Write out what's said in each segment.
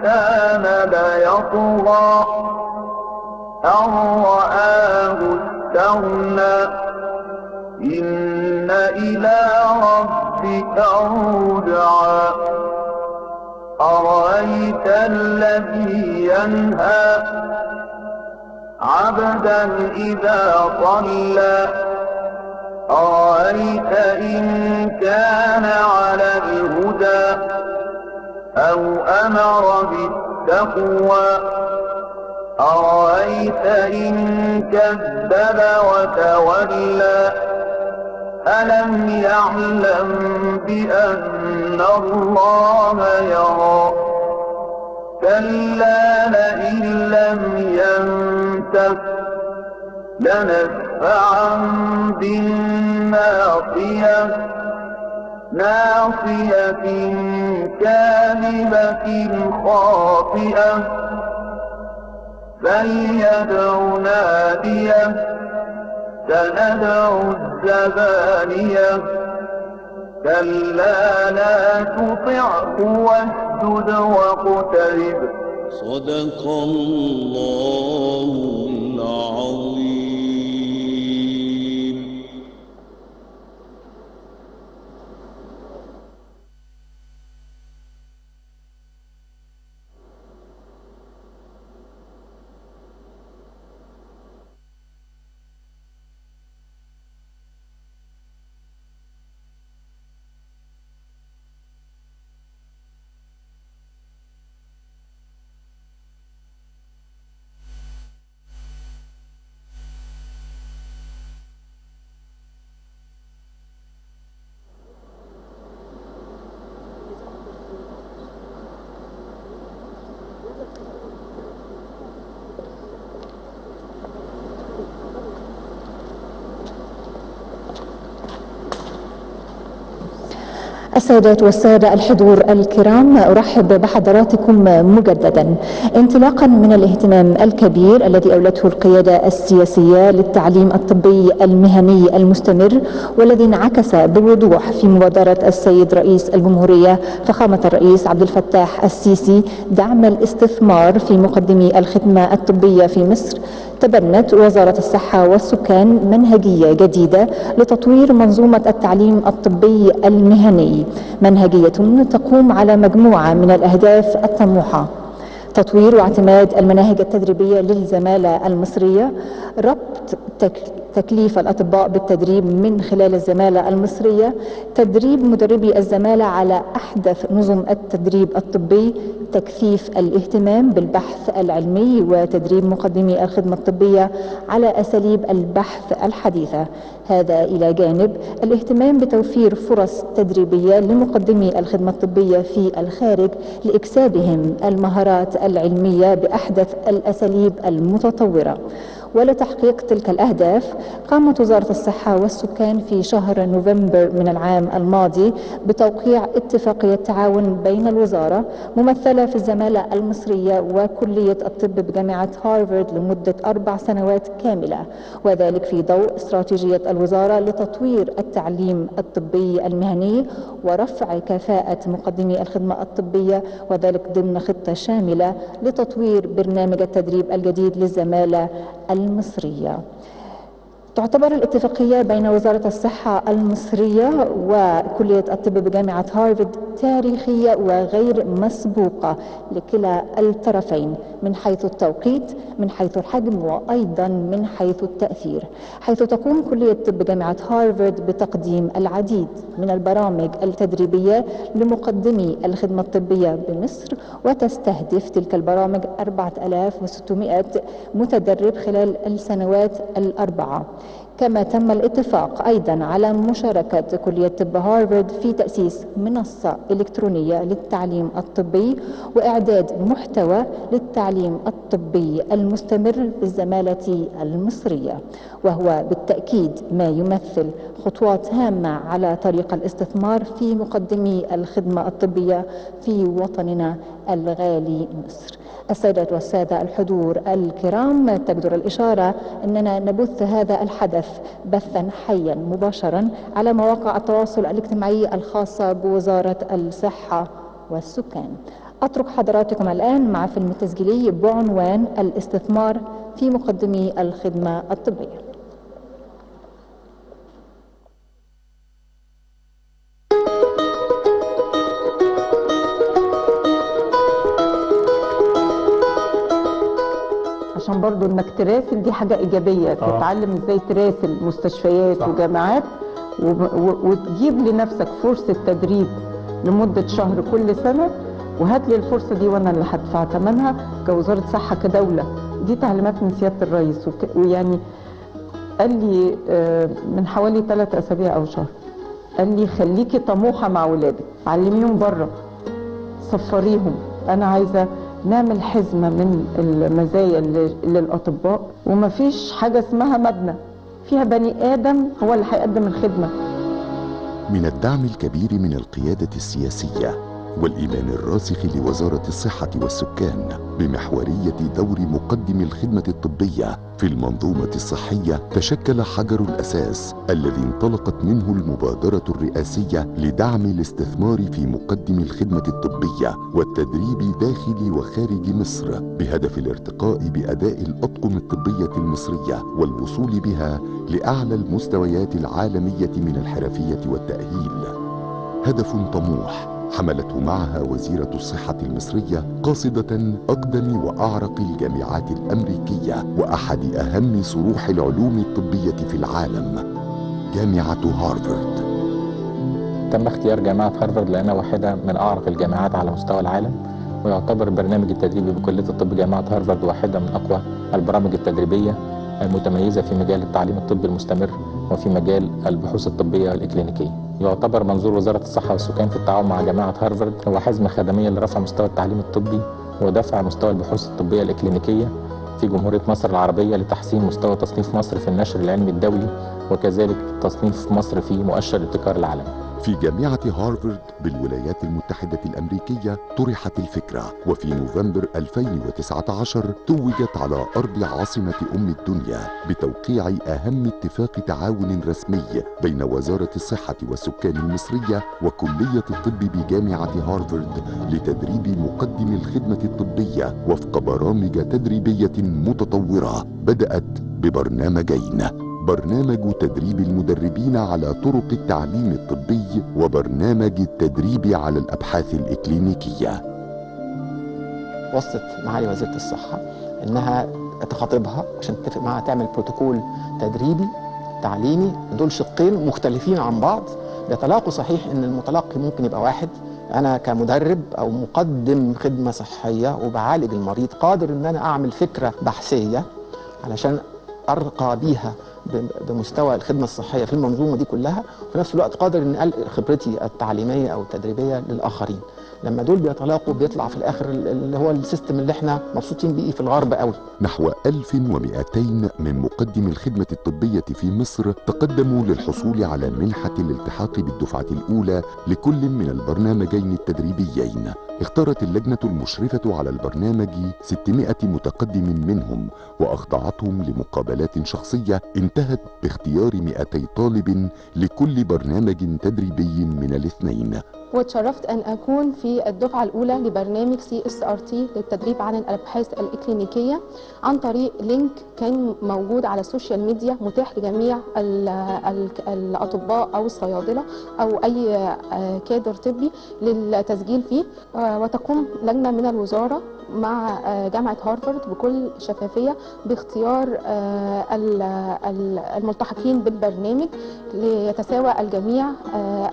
الإنسان ليطغى أن رآه استغنى إن إلى ربك الرجعى أرأيت الذي ينهى عبدا إذا صلى أرأيت إن كان على الهدى أو أمر بالتقوى أرأيت إن كذب وتولى ألم يعلم بأن الله يرى كلا لئن لم ينته لنسفعا بالناصية ناصية كاذبة خاطئة فليدع ناديه سندع الزبانية كلا لا تطعه واسجد واقترب صدق الله العظيم. السيدات والسادة الحضور الكرام، أرحب بحضراتكم مجددا انطلاقا من الاهتمام الكبير الذي أولته القيادة السياسية للتعليم الطبي المهني المستمر، والذي انعكس بوضوح في مبادرة السيد رئيس الجمهورية فخامة الرئيس عبد الفتاح السيسي دعم الاستثمار في مقدمي الخدمة الطبية في مصر. تبنت وزارة الصحة والسكان منهجية جديدة لتطوير منظومة التعليم الطبي المهني، منهجية تقوم على مجموعة من الأهداف الطموحة: تطوير واعتماد المناهج التدريبية للزمالة المصرية، ربط تكليف الأطباء بالتدريب من خلال الزمالة المصرية، تدريب مدربي الزمالة على أحدث نظم التدريب الطبي، تكثيف الاهتمام بالبحث العلمي وتدريب مقدمي الخدمة الطبية على أساليب البحث الحديثة. هذا إلى جانب الاهتمام بتوفير فرص تدريبية لمقدمي الخدمة الطبية في الخارج لإكسابهم المهارات العلمية بأحدث الأساليب المتطورة. ولتحقيق تلك الأهداف قامت وزارة الصحة والسكان في شهر نوفمبر من العام الماضي بتوقيع اتفاقية تعاون بين الوزارة ممثلة في الزمالة المصرية وكلية الطب بجامعة هارفارد لمدة 4 سنوات كاملة، وذلك في ضوء استراتيجية الوزارة لتطوير التعليم الطبي المهني ورفع كفاءة مقدمي الخدمة الطبية، وذلك ضمن خطة شاملة لتطوير برنامج التدريب الجديد للزمالة المصرية. تعتبر الاتفاقية بين وزارة الصحة المصرية وكلية الطب بجامعة هارفارد تاريخية وغير مسبوقة لكلا الطرفين من حيث التوقيت، من حيث الحجم، وأيضا من حيث التأثير، حيث تقوم كلية الطب جامعة هارفارد بتقديم العديد من البرامج التدريبية لمقدمي الخدمة الطبية بمصر، وتستهدف تلك البرامج 4600 متدرب خلال السنوات الأربعة. كما تم الاتفاق أيضا على مشاركة كلية طب هارفارد في تأسيس منصة إلكترونية للتعليم الطبي وإعداد محتوى للتعليم الطبي المستمر بالزمالة المصرية، وهو بالتأكيد ما يمثل خطوات هامة على طريق الاستثمار في مقدمي الخدمة الطبية في وطننا الغالي مصر. السيدات والسادة الحضور الكرام، تقدر الإشارة أننا نبث هذا الحدث بثا حيا مباشرا على مواقع التواصل الاجتماعي الخاصة بوزارة الصحة والسكان. أترك حضراتكم الآن مع فيلم تسجيلي بعنوان الاستثمار في مقدمي الخدمة الطبية. عشان برضو انك تراسل دي حاجة ايجابية، تتعلم ازاي تراسل مستشفيات وجامعات وتجيب لنفسك فرصة تدريب لمدة شهر كل سنة، وهات لي الفرصة دي وانا اللي هدفع ثمنها كوزارة صحة كدولة. دي تعليمات من سيادة الرئيس، ويعني قال لي من حوالي 3 أسابيع او شهر، قال لي خليكي طموحة مع ولادك، علميهم بره، سفريهم. انا عايزة نعمل حزمة من المزايا للأطباء، ومفيش حاجة اسمها مبنى، فيها بني آدم هو اللي هيقدم الخدمة. من الدعم الكبير من القيادة السياسية والإيمان الراسخ لوزارة الصحة والسكان بمحورية دور مقدم الخدمة الطبية في المنظومة الصحية، تشكل حجر الأساس الذي انطلقت منه المبادرة الرئاسية لدعم الاستثمار في مقدم الخدمة الطبية والتدريب داخل وخارج مصر، بهدف الارتقاء بأداء الأطقم الطبية المصرية والوصول بها لأعلى المستويات العالمية من الحرفية والتأهيل. هدف طموح حملته معها وزيرة الصحة المصرية قاصدة أقدم وأعرق الجامعات الأمريكية وأحد أهم صروح العلوم الطبية في العالم، جامعة هارفارد. تم اختيار جامعة هارفارد لأنها واحدة من أعرق الجامعات على مستوى العالم، ويعتبر برنامج التدريبي بكلية الطب جامعة هارفارد واحدة من أقوى البرامج التدريبية المتميزة في مجال التعليم الطبي المستمر وفي مجال البحوث الطبية الإكلينيكية. يعتبر منظور وزارة الصحة والسكان في التعاون مع جامعة هارفارد هو حزمة خدمية لرفع مستوى التعليم الطبي ودفع مستوى البحوث الطبية الإكلينيكية في جمهورية مصر العربية لتحسين مستوى تصنيف مصر في النشر العلمي الدولي، وكذلك تصنيف مصر في مؤشر الابتكار العالمي. في جامعة هارفارد بالولايات المتحدة الأمريكية طرحت الفكرة، وفي نوفمبر 2019 توجت على أرض عاصمة أم الدنيا بتوقيع أهم اتفاق تعاون رسمي بين وزارة الصحة والسكان المصرية وكلية الطب بجامعة هارفارد لتدريب مقدم الخدمة الطبية وفق برامج تدريبية متطورة بدأت ببرنامجين: برنامج تدريب المدربين على طرق التعليم الطبي، وبرنامج التدريب على الأبحاث الإكلينيكية. وصت معالي وزيرة الصحة إنها تخاطبها عشان تتفق معها تعمل بروتوكول تدريبي تعليمي. دول شقين مختلفين عن بعض، بيتلاقوا صحيح إن المتلقي ممكن يبقى واحد، أنا كمدرب أو مقدم خدمة صحية وبعالج المريض قادر إن أنا أعمل فكرة بحثية علشان أرقى بيها بمستوى الخدمة الصحية في المنظومة دي كلها، وفي نفس الوقت قادر ان انقل خبرتي التعليمية او التدريبية للآخرين. لما دول بيتلاقوا بيطلع في الآخر اللي هو السيستم اللي احنا مبسوطين بيه في الغرب قوي. نحو 1200 من مقدم الخدمة الطبية في مصر تقدموا للحصول على منحة الالتحاق بالدفعة الأولى لكل من البرنامجين التدريبيين. اختارت اللجنة المشرفة على البرنامج 600 متقدم منهم، وأخضعتهم لمقابلات شخصية انتهت باختيار 200 طالب لكل برنامج تدريبي من الاثنين. واتشرفت أن أكون في الدفعة الأولى لبرنامج CSRT للتدريب عن الأبحاث الإكلينيكية عن طريق لينك كان موجود على السوشيال ميديا متاح لجميع الأطباء أو الصيادلة أو أي كادر طبي للتسجيل فيه. وتقوم لجنة من الوزارة مع جامعة هارفارد بكل شفافية باختيار الملتحقين بالبرنامج ليتساوى الجميع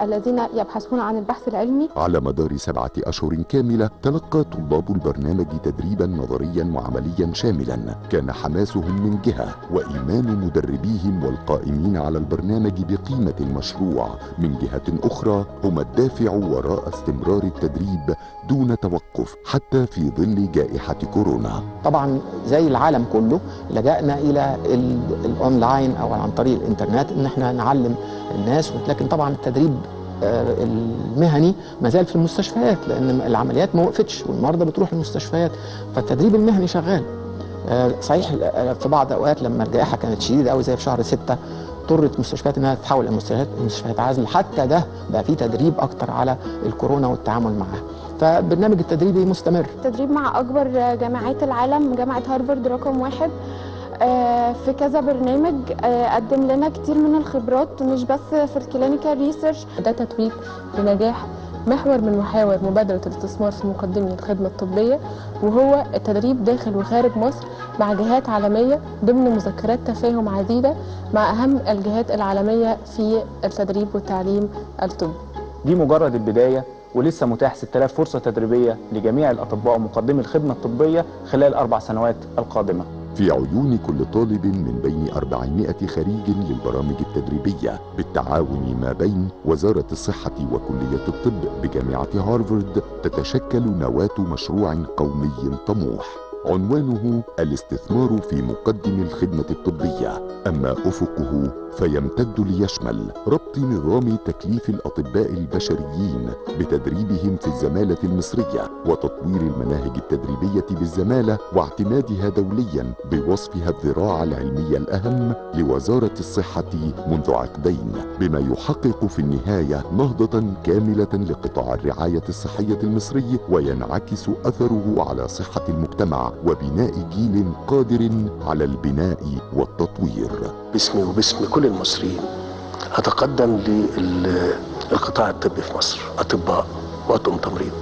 الذين يبحثون عن البحث العلمي. على مدار 7 أشهر كاملة تلقى طلاب البرنامج تدريبا نظريا وعمليا شاملا كان حماسهم من جهة، وإيمان مدربيهم والقائمين على البرنامج بقيمة المشروع من جهة أخرى هم الدافع وراء استمرار التدريب دون توقف حتى في ظل جائحة كورونا. طبعا زي العالم كله لجأنا إلى الأونلاين أو عن طريق الإنترنت إن احنا نعلم الناس، لكن طبعا التدريب المهني ما زال في المستشفيات لأن العمليات ما وقفتش والمرضى بتروح المستشفيات، فالتدريب المهني شغال. صحيح في بعض الأوقات لما الجائحة كانت شديدة أوي زي في شهر 6 اضطرت مستشفيات انها تتحول الى مستشفيات عزل، حتى ده بقى فيه تدريب اكتر على الكورونا والتعامل معها. فالبرنامج التدريبي مستمر. التدريب مع أكبر جامعات العالم، جامعة هارفارد رقم 1 في كذا برنامج قدم لنا كتير من الخبرات، مش بس في الكلينيكال ريسيرش. ده تتويج لنجاح محور من محاور مبادرة الاستثمار في مقدمي الخدمة الطبية، وهو التدريب داخل وخارج مصر مع جهات عالمية ضمن مذكرات تفاهم عديدة مع أهم الجهات العالمية في التدريب والتعليم الطبي. دي مجرد البداية، ولسه متاح 6000 فرصة تدريبية لجميع الأطباء ومقدمي الخدمة الطبية خلال 4 سنوات القادمة. في عيون كل طالب من بين 400 خريج للبرامج التدريبية بالتعاون ما بين وزارة الصحة وكلية الطب بجامعة هارفارد، تتشكل نواة مشروع قومي طموح عنوانه الاستثمار في مقدم الخدمة الطبية، أما أفقه فيمتد ليشمل ربط نظام تكليف الأطباء البشريين بتدريبهم في الزمالة المصرية وتطوير المناهج التدريبية بالزمالة واعتمادها دوليا بوصفها الذراع العلمية الأهم لوزارة الصحة منذ عقدين، بما يحقق في النهاية نهضة كاملة لقطاع الرعاية الصحية المصري وينعكس أثره على صحة المجتمع وبناء جيل قادر على البناء والتطوير. باسمي وباسم كل المصريين أتقدم للقطاع الطبي في مصر، أطباء وأطقم تمريض،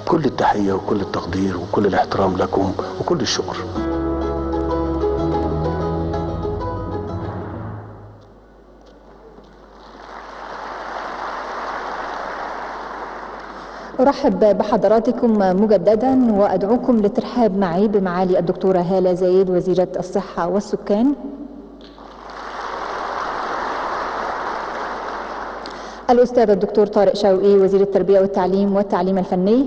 كل التحية وكل التقدير وكل الاحترام لكم وكل الشكر. أرحب بحضراتكم مجددا وأدعوكم للترحاب معي بمعالي الدكتورة هالة زايد وزيرة الصحة والسكان، الأستاذ الدكتور طارق شوقي وزير التربية والتعليم والتعليم الفني،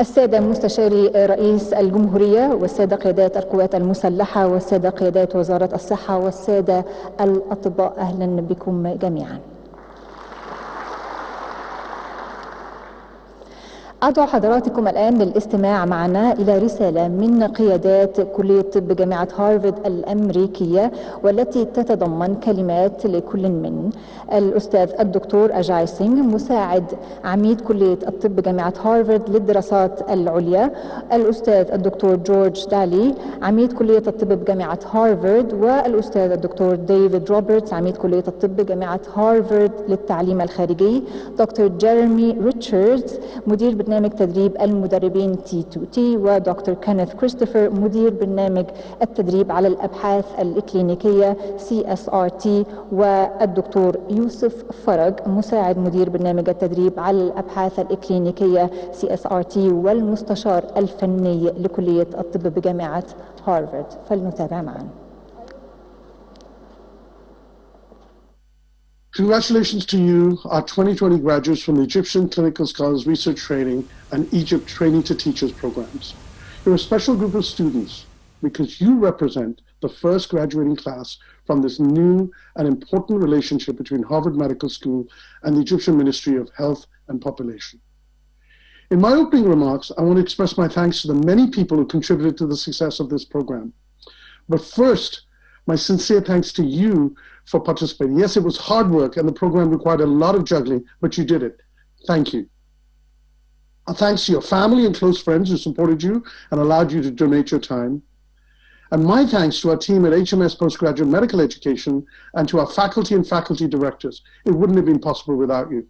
السادة مستشاري رئيس الجمهورية والسادة قيادات القوات المسلحة والسادة قيادات وزارة الصحة والسادة الأطباء، أهلا بكم جميعا. أدعو حضراتكم الآن للاستماع معنا إلى رسالة من قيادات كلية طب جامعة هارفارد الأمريكية، والتي تتضمن كلمات لكل من الأستاذ الدكتور أجاي سينغ مساعد عميد كلية الطب جامعة هارفارد للدراسات العليا، الأستاذ الدكتور جورج دالي عميد كلية الطب بجامعة هارفارد، والأستاذ الدكتور ديفيد روبرتس عميد كلية الطب جامعة هارفارد للتعليم الخارجي، دكتور جيريمي ريتشاردز مدير برنامج تدريب المدربين T2T، ودكتور كينيث كريستوفر مدير برنامج التدريب على الأبحاث الإكلينيكية CSRT، والدكتور يوسف فرج مساعد مدير برنامج التدريب على الأبحاث الإكلينيكية CSRT والمستشار الفني لكلية الطب بجامعة هارفارد. فلنتابع معا. Congratulations to you, our 2020 graduates from the Egyptian Clinical Scholars Research Training and Egypt Training to Teachers programs. You're a special group of students because you represent the first graduating class from this new and important relationship between Harvard Medical School and the Egyptian Ministry of Health and Population. In my opening remarks, I want to express my thanks to the many people who contributed to the success of this program. But first, my sincere thanks to you for participating. Yes, it was hard work and the program required a lot of juggling, but you did it. Thank you. Our thanks to your family and close friends who supported you and allowed you to donate your time. And my thanks to our team at HMS Postgraduate Medical Education and to our faculty and faculty directors. It wouldn't have been possible without you.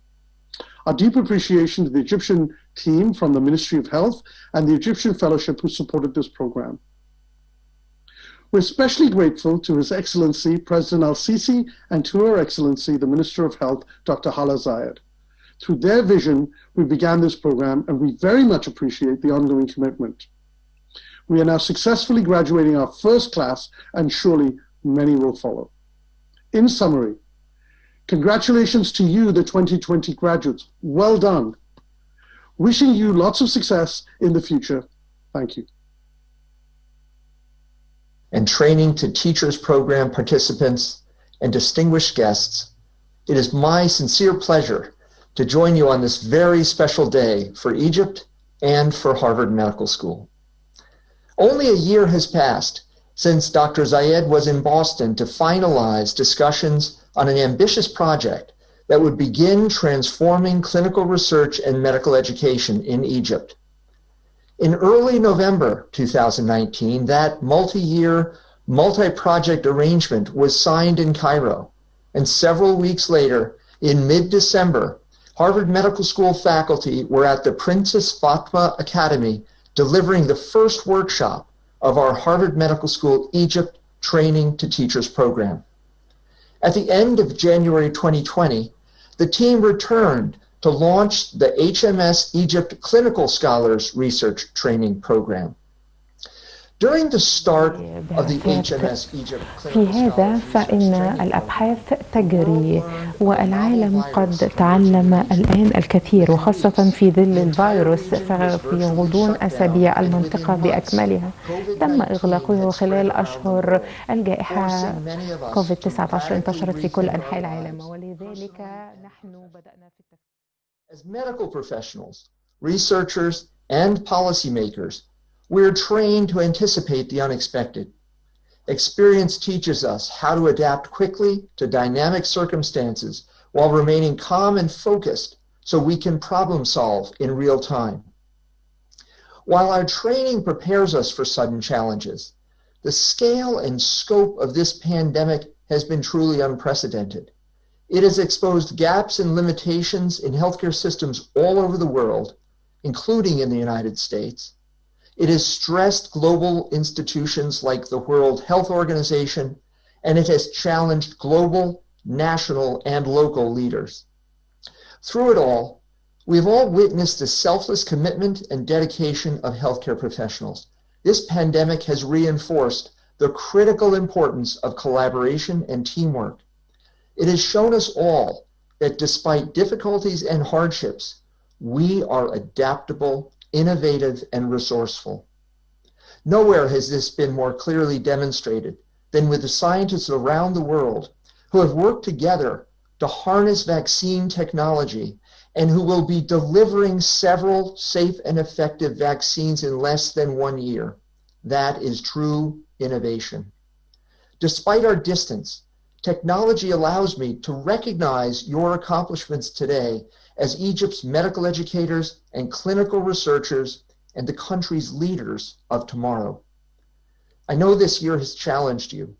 Our deep appreciation to the Egyptian team from the Ministry of Health and the Egyptian Fellowship who supported this program. We're especially grateful to His Excellency President Al-Sisi and to Her Excellency the Minister of Health, Dr. Hala Zayed. Through their vision, we began this program, and we very much appreciate the ongoing commitment. We are now successfully graduating our first class, and surely many will follow. In summary, congratulations to you, the 2020 graduates. Well done. Wishing you lots of success in the future. Thank you. And Training to Teachers program participants and distinguished guests, it is my sincere pleasure to join you on this very special day for Egypt and for Harvard Medical School. Only a year has passed since Dr. Zayed was in Boston to finalize discussions on an ambitious project that would begin transforming clinical research and medical education in Egypt. In early November 2019, that multi-year, multi-project arrangement was signed in Cairo, and several weeks later, in mid-December, Harvard Medical School faculty were at the Princess Fatma Academy delivering the first workshop of our Harvard Medical School Egypt Training to Teachers program. At the end of January 2020, the team returned to launch the HMS Egypt Clinical Scholars Research Training Program. During the start of the HMS Egypt في هذا فإن الأبحاث تجري والعالم قد تعلم الآن الكثير وخاصة في ظل الفيروس ففي غضون أسابيع المنطقة بأكملها تم إغلاقه خلال أشهر الجائحة كوفيد-19 انتشرت في كل أنحاء العالم ولذلك نحن بدأنا في As medical professionals, researchers, and policymakers, we are trained to anticipate the unexpected. Experience teaches us how to adapt quickly to dynamic circumstances while remaining calm and focused so we can problem solve in real time. While our training prepares us for sudden challenges, the scale and scope of this pandemic has been truly unprecedented. It has exposed gaps and limitations in healthcare systems all over the world, including in the United States. It has stressed global institutions like the World Health Organization, and it has challenged global, national, and local leaders. Through it all, we've all witnessed the selfless commitment and dedication of healthcare professionals. This pandemic has reinforced the critical importance of collaboration and teamwork. It has shown us all that despite difficulties and hardships, we are adaptable, innovative, and resourceful. Nowhere has this been more clearly demonstrated than with the scientists around the world who have worked together to harness vaccine technology and who will be delivering several safe and effective vaccines in less than 1 year. That is true innovation. Despite our distance, technology allows me to recognize your accomplishments today as Egypt's medical educators and clinical researchers and the country's leaders of tomorrow. I know this year has challenged you,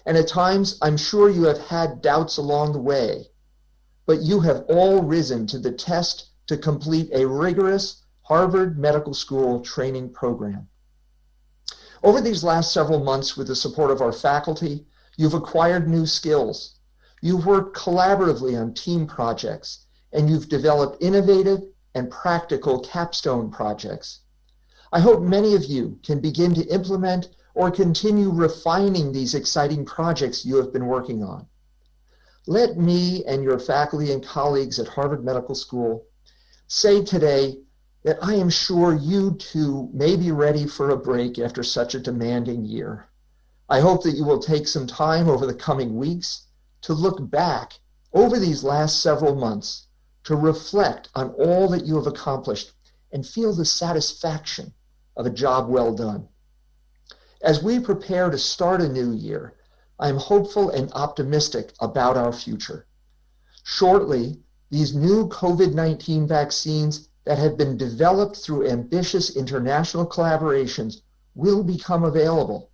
and at times I'm sure you have had doubts along the way, but you have all risen to the test to complete a rigorous Harvard Medical School training program. Over these last several months, with the support of our faculty, you've acquired new skills. You've worked collaboratively on team projects, and you've developed innovative and practical capstone projects. I hope many of you can begin to implement or continue refining these exciting projects you have been working on. Let me and your faculty and colleagues at Harvard Medical School say today that I am sure you too may be ready for a break after such a demanding year. I hope that you will take some time over the coming weeks to look back over these last several months, to reflect on all that you have accomplished and feel the satisfaction of a job well done. As we prepare to start a new year, I am hopeful and optimistic about our future. Shortly, these new COVID-19 vaccines that have been developed through ambitious international collaborations will become available.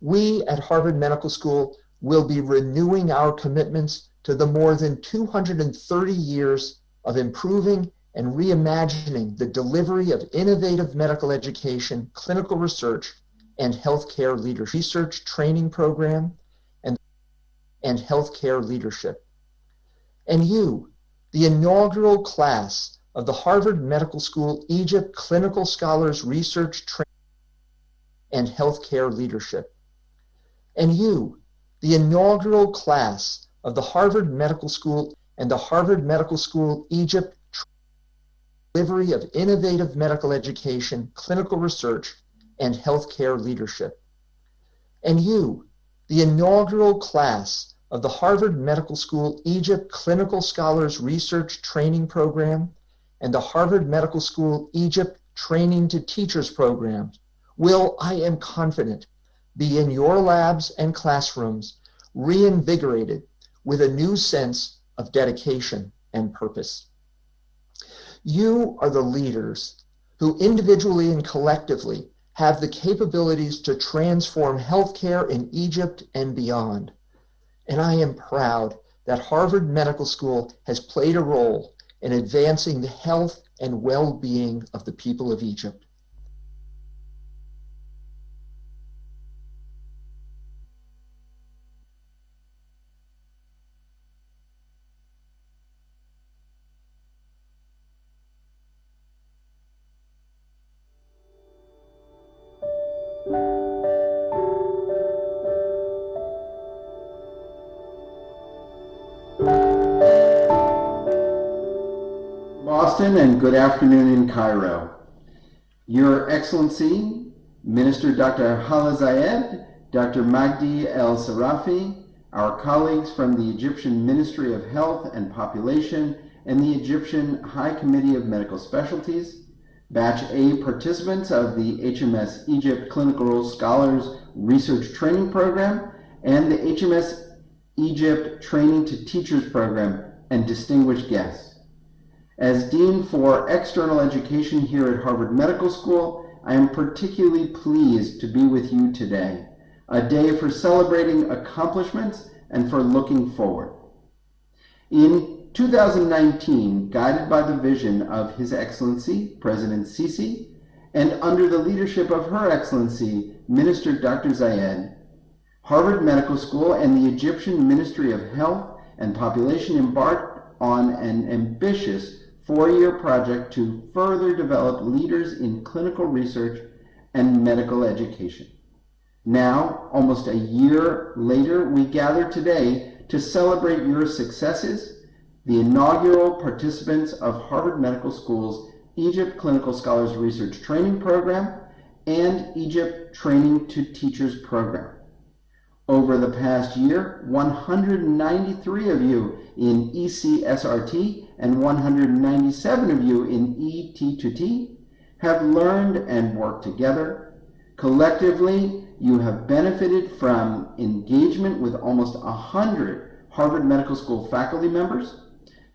We at Harvard Medical School will be renewing our commitments to the more than 230 years of improving and reimagining the delivery of innovative medical education, clinical research, and healthcare leadership, research training program, and healthcare leadership. And you, the inaugural class of the Harvard Medical School Egypt Clinical Scholars Research Training and Healthcare Leadership. And you, the inaugural class of the Harvard Medical School and the Harvard Medical School Egypt delivery of innovative medical education, clinical research, and healthcare leadership. And you, the inaugural class of the Harvard Medical School Egypt Clinical Scholars Research Training Program and the Harvard Medical School Egypt Training to Teachers Program will, I am confident, be in your labs and classrooms reinvigorated with a new sense of dedication and purpose. You are the leaders who individually and collectively have the capabilities to transform healthcare in Egypt and beyond. And I am proud that Harvard Medical School has played a role in advancing the health and well-being of the people of Egypt. Boston, and good afternoon in Cairo. Your Excellency, Minister Dr. Hala Zayed, Dr. Magdi El Sarafi, our colleagues from the Egyptian Ministry of Health and Population and the Egyptian High Committee of Medical Specialties, Batch A participants of the HMS Egypt Clinical Scholars Research Training Program, and the HMS Egypt Training to Teachers Program, and distinguished guests. As Dean for External Education here at Harvard Medical School, I am particularly pleased to be with you today, a day for celebrating accomplishments and for looking forward. In 2019, guided by the vision of His Excellency, President Sisi, and under the leadership of Her Excellency, Minister Dr. Zayed, Harvard Medical School and the Egyptian Ministry of Health and Population embarked on an ambitious four-year project to further develop leaders in clinical research and medical education. Now, almost a year later, we gather today to celebrate your successes, the inaugural participants of Harvard Medical School's Egypt Clinical Scholars Research Training Program and Egypt Training to Teachers Program. Over the past year, 193 of you in ECSRT and 197 of you in ET2T have learned and worked together. Collectively, you have benefited from engagement with almost 100 Harvard Medical School faculty members.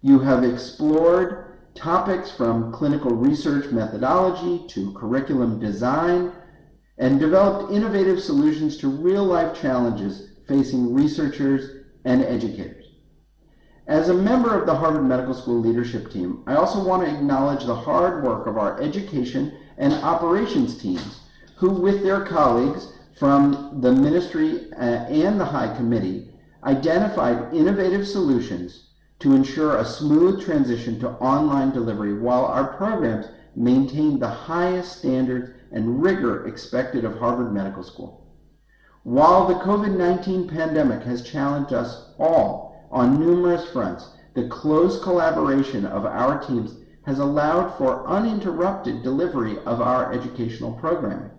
You have explored topics from clinical research methodology to curriculum design and developed innovative solutions to real-life challenges facing researchers and educators. As a member of the Harvard Medical School leadership team, I also want to acknowledge the hard work of our education and operations teams, who with their colleagues from the ministry and the High Committee identified innovative solutions to ensure a smooth transition to online delivery while our programs maintained the highest standards and rigor expected of Harvard Medical School. While the COVID-19 pandemic has challenged us all on numerous fronts, the close collaboration of our teams has allowed for uninterrupted delivery of our educational programming.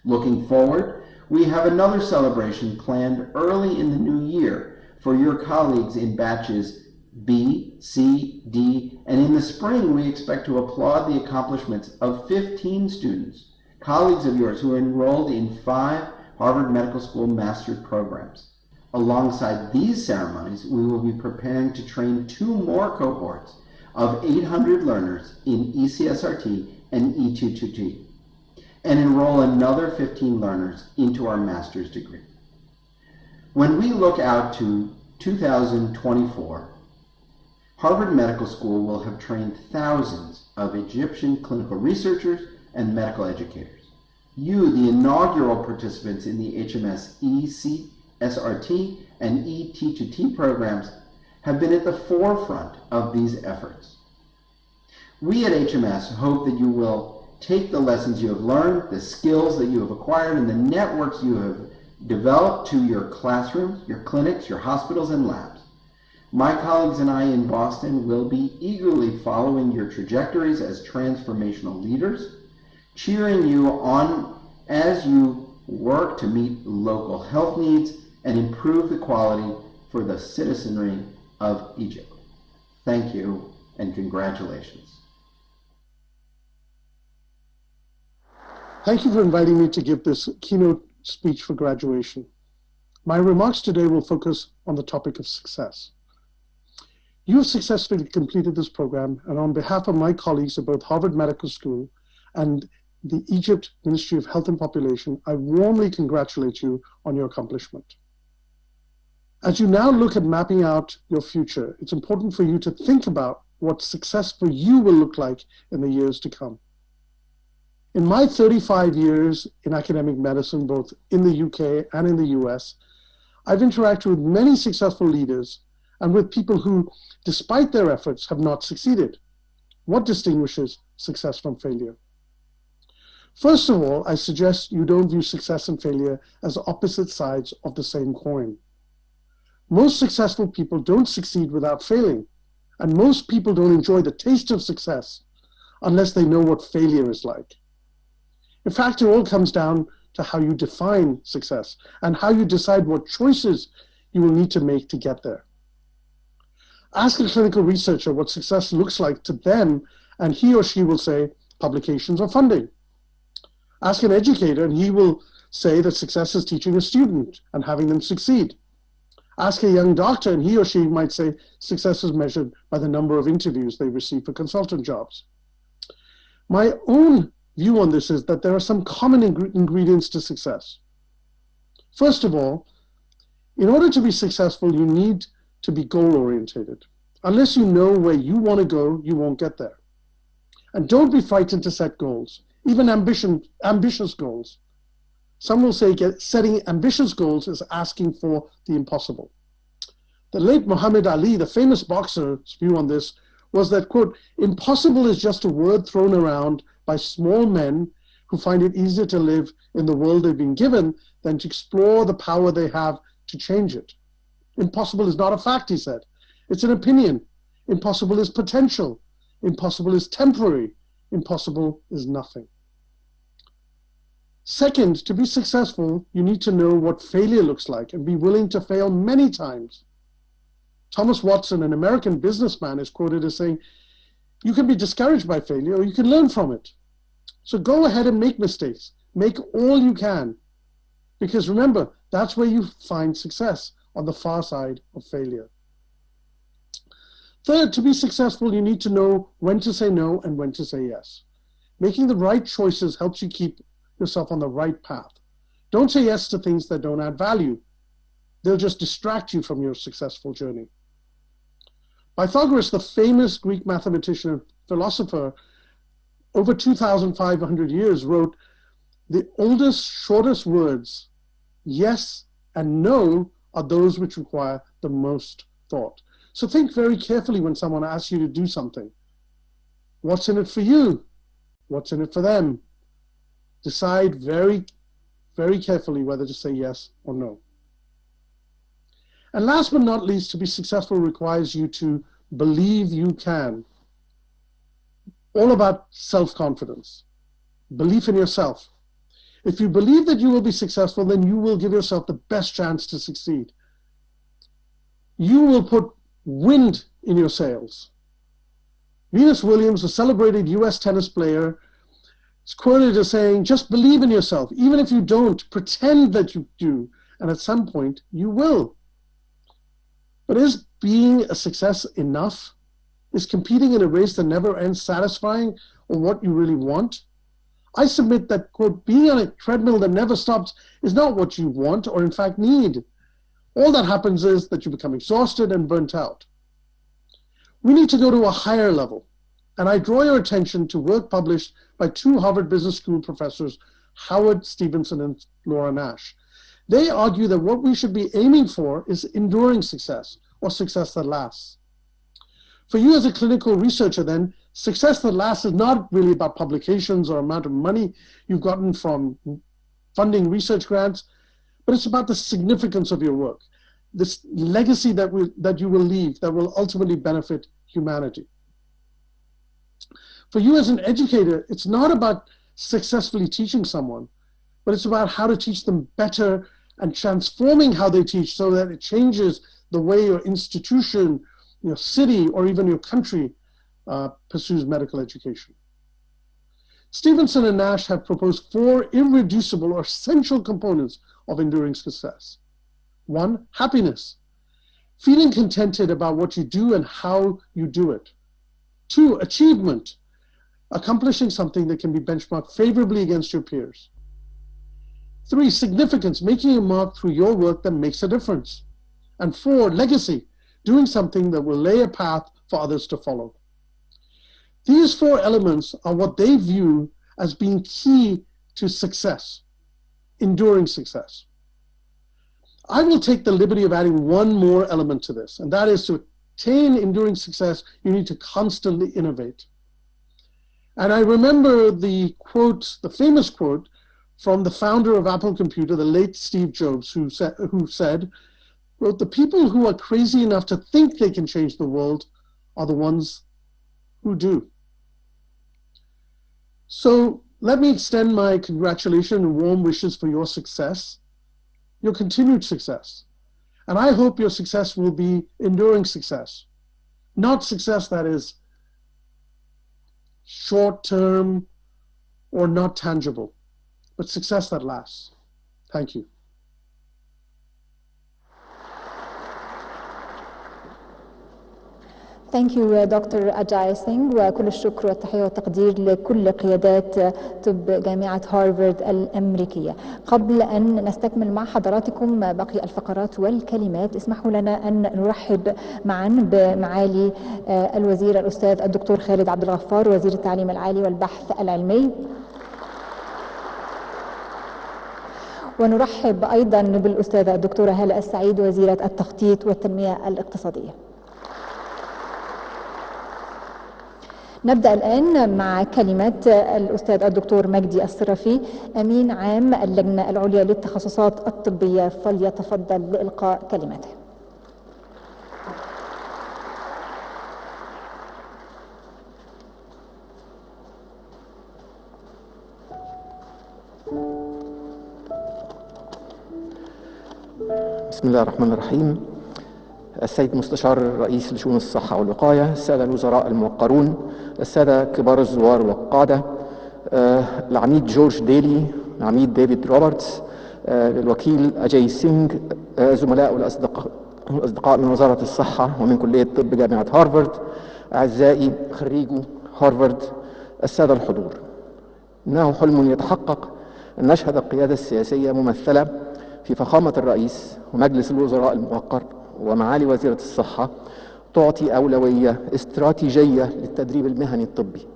Looking forward, we have another celebration planned early in the new year for your colleagues in batches B, C, D, and in the spring we expect to applaud the accomplishments of 15 students, colleagues of yours who are enrolled in 5 Harvard Medical School master's programs. Alongside these ceremonies, we will be preparing to train 2 more cohorts of 800 learners in ECSRT and E222, and enroll another 15 learners into our master's degree. When we look out to 2024, Harvard Medical School will have trained thousands of Egyptian clinical researchers and medical educators. You, the inaugural participants in the HMS ECSRT and ET2T programs, have been at the forefront of these efforts. We at HMS hope that you will take the lessons you have learned, the skills that you have acquired, and the networks you have developed to your classrooms, your clinics, your hospitals, and labs. My colleagues and I in Boston will be eagerly following your trajectories as transformational leaders, cheering you on as you work to meet local health needs and improve the quality for the citizenry of Egypt. Thank you and congratulations. Thank you for inviting me to give this keynote speech for graduation. My remarks today will focus on the topic of success. You've successfully completed this program, and on behalf of my colleagues at both Harvard Medical School and the Egypt Ministry of Health and Population, I warmly congratulate you on your accomplishment. As you now look at mapping out your future, it's important for you to think about what success for you will look like in the years to come. In my 35 years in academic medicine, both in the UK and in the US, I've interacted with many successful leaders and with people who, despite their efforts, have not succeeded. What distinguishes success from failure? First of all, I suggest you don't view success and failure as opposite sides of the same coin. Most successful people don't succeed without failing, and most people don't enjoy the taste of success unless they know what failure is like. In fact, it all comes down to how you define success and how you decide what choices you will need to make to get there. Ask a clinical researcher what success looks like to them, and he or she will say publications or funding. Ask an educator, and he will say that success is teaching a student and having them succeed. Ask a young doctor, and he or she might say success is measured by the number of interviews they receive for consultant jobs. My own view on this is that there are some common ingredients to success. First of all, in order to be successful, you need to be goal-orientated. Unless you know where you want to go, you won't get there. And don't be frightened to set goals, even ambitious goals. Some will say setting ambitious goals is asking for the impossible. The late Muhammad Ali, the famous boxer's view on this was that, quote, impossible is just a word thrown around by small men who find it easier to live in the world they've been given than to explore the power they have to change it. Impossible is not a fact, he said. It's an opinion. Impossible is potential. Impossible is temporary. Impossible is nothing. Second, to be successful, you need to know what failure looks like and be willing to fail many times. Thomas Watson, an American businessman, is quoted as saying, you can be discouraged by failure or you can learn from it. So go ahead and make mistakes. Make all you can. Because remember, that's where you find success, on the far side of failure. Third, to be successful, you need to know when to say no and when to say yes. Making the right choices helps you keep yourself on the right path. Don't say yes to things that don't add value. They'll just distract you from your successful journey. Pythagoras, the famous Greek mathematician and philosopher, over 2,500 years wrote, the oldest, shortest words, yes and no, are those which require the most thought. So think very carefully when someone asks you to do something. What's in it for you? What's in it for them? Decide very, very carefully whether to say yes or no. And last but not least, to be successful requires you to believe you can. All about self-confidence, belief in yourself. If you believe that you will be successful, then you will give yourself the best chance to succeed. You will put wind in your sails. Venus Williams, a celebrated US tennis player, is quoted as saying, just believe in yourself. Even if you don't, pretend that you do, and at some point you will. But is being a success enough? Is competing in a race that never ends satisfying or what you really want? I submit that, quote, being on a treadmill that never stops is not what you want or in fact need. All that happens is that you become exhausted and burnt out. We need to go to a higher level, and I draw your attention to work published by two Harvard Business School professors, Howard Stevenson and Laura Nash. They argue that what we should be aiming for is enduring success, or success that lasts. For you as a clinical researcher then, success that lasts is not really about publications or amount of money you've gotten from funding research grants, but it's about the significance of your work, this legacy that you will leave that will ultimately benefit humanity. For you as an educator, it's not about successfully teaching someone, but it's about how to teach them better and transforming how they teach so that it changes the way your institution, your city, or even your country pursues medical education. Stevenson and Nash have proposed 4 irreducible or essential components of enduring success. 1, happiness. feeling contented about what you do and how you do it. 2, achievement, accomplishing something that can be benchmarked favorably against your peers. 3, significance, making a mark through your work that makes a difference. And 4, legacy, doing something that will lay a path for others to follow. These 4 elements are what they view as being key to success, enduring success. I will take the liberty of adding one more element to this, and that is to attain enduring success, you need to constantly innovate. And I remember the quote, the famous quote from the founder of Apple Computer, the late Steve Jobs, who said, the people who are crazy enough to think they can change the world are the ones who do. So let me extend my congratulations and warm wishes for your success, your continued success. And I hope your success will be enduring success, not success that is short-term or not tangible, but success that lasts. Thank you. Thank you Dr. Ajay Singh, وكل الشكر والتحية والتقدير لكل قيادات طب جامعة هارفارد الأمريكية. قبل أن نستكمل مع حضراتكم باقي الفقرات والكلمات، اسمحوا لنا أن نرحب معا بمعالي الوزير الأستاذ الدكتور خالد عبد الغفار وزير التعليم العالي والبحث العلمي، ونرحب أيضا بالأستاذة الدكتورة هالة السعيد وزيرة التخطيط والتنمية الاقتصادية. نبدأ الآن مع كلمة الأستاذ الدكتور مجدي الصرافي أمين عام اللجنة العليا للتخصصات الطبية، فليتفضل لإلقاء كلمته. بسم الله الرحمن الرحيم. السيد مستشار الرئيس لشؤون الصحة والوقاية، السادة الوزراء الموقرون، السادة كبار الزوار والقادة، العميد جورج ديلي، العميد ديفيد روبرتس، الوكيل أجاي سينغ، زملاء والأصدقاء من وزارة الصحة ومن كلية طب جامعة هارفارد، أعزائي خريجو هارفارد، السادة الحضور. إنه حلم يتحقق أن نشهد القيادة السياسية ممثلة في فخامة الرئيس ومجلس الوزراء الموقر ومعالي وزيرة الصحة تعطي أولوية استراتيجية للتدريب المهني الطبي،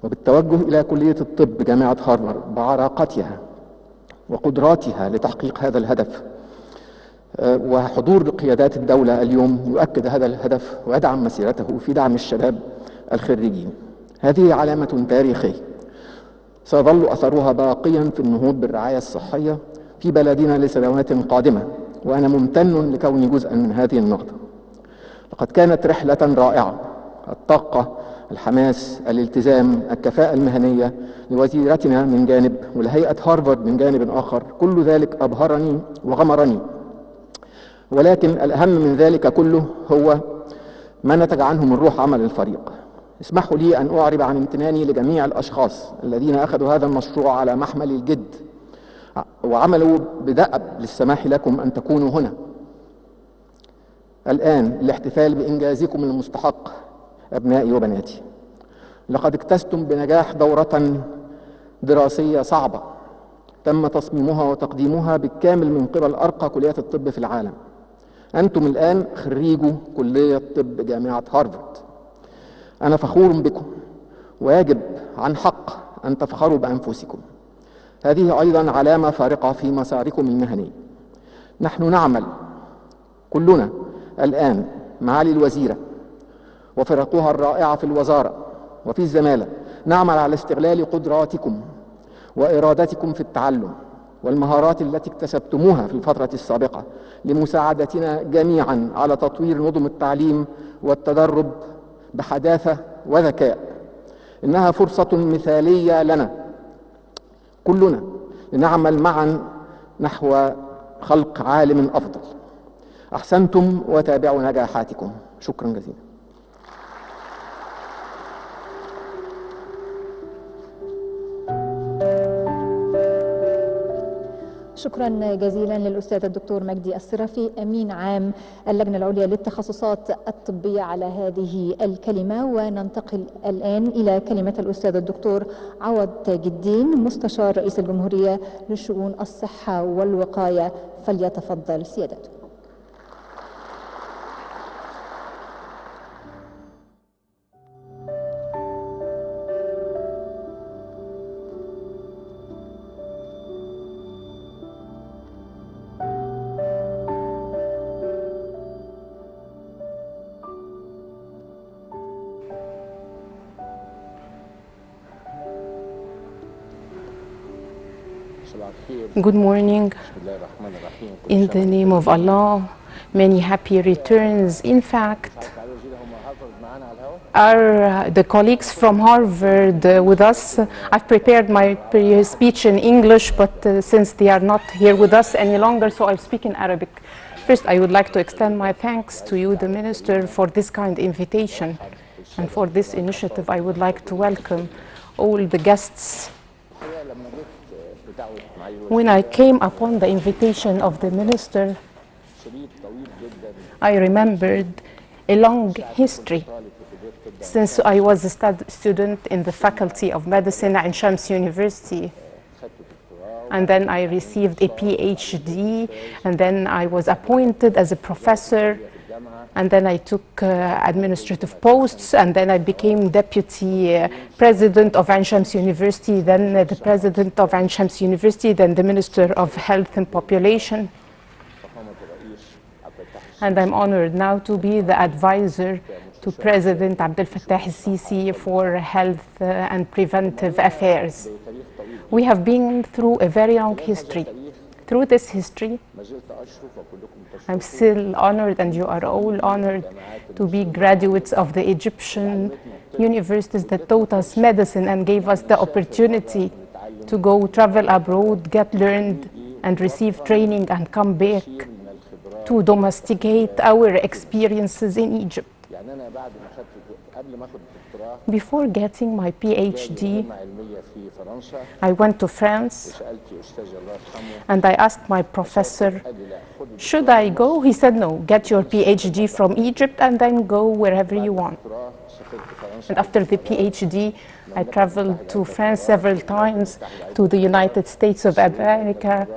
وبالتوجه إلى كلية الطب جامعة هارفارد بعراقتها وقدراتها لتحقيق هذا الهدف. وحضور قيادات الدولة اليوم يؤكد هذا الهدف ويدعم مسيرته في دعم الشباب الخريجين. هذه علامة تاريخية سيظل أثرها باقيا في النهوض بالرعاية الصحية في بلدنا لسنوات قادمة، وأنا ممتن لكوني جزءا من هذه النهضة. لقد كانت رحلة رائعة، الطاقة، الحماس، الالتزام، الكفاءة المهنية لوزيرتنا من جانب ولهيئة هارفارد من جانب آخر، كل ذلك أبهرني وغمرني. ولكن الأهم من ذلك كله هو ما نتج عنه من روح عمل الفريق. اسمحوا لي أن أعرب عن امتناني لجميع الأشخاص الذين أخذوا هذا المشروع على محمل الجد وعملوا بدأب للسماح لكم أن تكونوا هنا الآن للاحتفال بإنجازكم المستحق. أبنائي وبناتي، لقد اجتزتم بنجاح دورة دراسية صعبة تم تصميمها وتقديمها بالكامل من قبل أرقى كليات الطب في العالم. أنتم الآن خريجو كلية طب جامعة هارفارد. أنا فخور بكم، ويجب عن حق أن تفخروا بأنفسكم. هذه أيضا علامة فارقة في مساركم المهني. نحن نعمل كلنا الآن معالي الوزيرة وفرقها الرائعة في الوزارة وفي الزمالة، نعمل على استغلال قدراتكم وإرادتكم في التعلم والمهارات التي اكتسبتموها في الفترة السابقة لمساعدتنا جميعا على تطوير نظم التعليم والتدرب بحداثة وذكاء. إنها فرصة مثالية لنا كلنا لنعمل معا نحو خلق عالم أفضل. أحسنتم وتابعوا نجاحاتكم. شكرا جزيلا. شكرا جزيلا للأستاذ الدكتور مجدي الصرافي أمين عام اللجنة العليا للتخصصات الطبية على هذه الكلمة. وننتقل الآن إلى كلمة الأستاذ الدكتور عوض تاج الدين مستشار رئيس الجمهورية لشؤون الصحة والوقاية، فليتفضل سيادته. Good morning. In the name of Allah, many happy returns. In fact, are the colleagues from Harvard with us? I've prepared my speech in English, but since they are not here with us any longer, so I'll speak in Arabic. First, I would like to extend my thanks to you, the Minister, for this kind invitation. And for this initiative, I would like to welcome all the guests. When I came upon the invitation of the Minister, I remembered a long history since I was a student in the Faculty of Medicine at Ain Shams University. And then I received a PhD, and then I was appointed as a professor, and then I took administrative posts, and then I became deputy president of Ain Shams University, then the president of Ain Shams University, then the Minister of Health and Population. And I'm honored now to be the advisor to President Abdel Fattah el-Sisi for health and preventive affairs. We have been through a very long history. Through this history, I'm still honored, and you are all honored, to be graduates of the Egyptian universities that taught us medicine and gave us the opportunity to go travel abroad, get learned, and receive training and come back to domesticate our experiences in Egypt. Before getting my PhD, I went to France and I asked my professor, should I go? He said, no, get your PhD from Egypt and then go wherever you want. And after the PhD, I traveled to France several times, to the United States of America,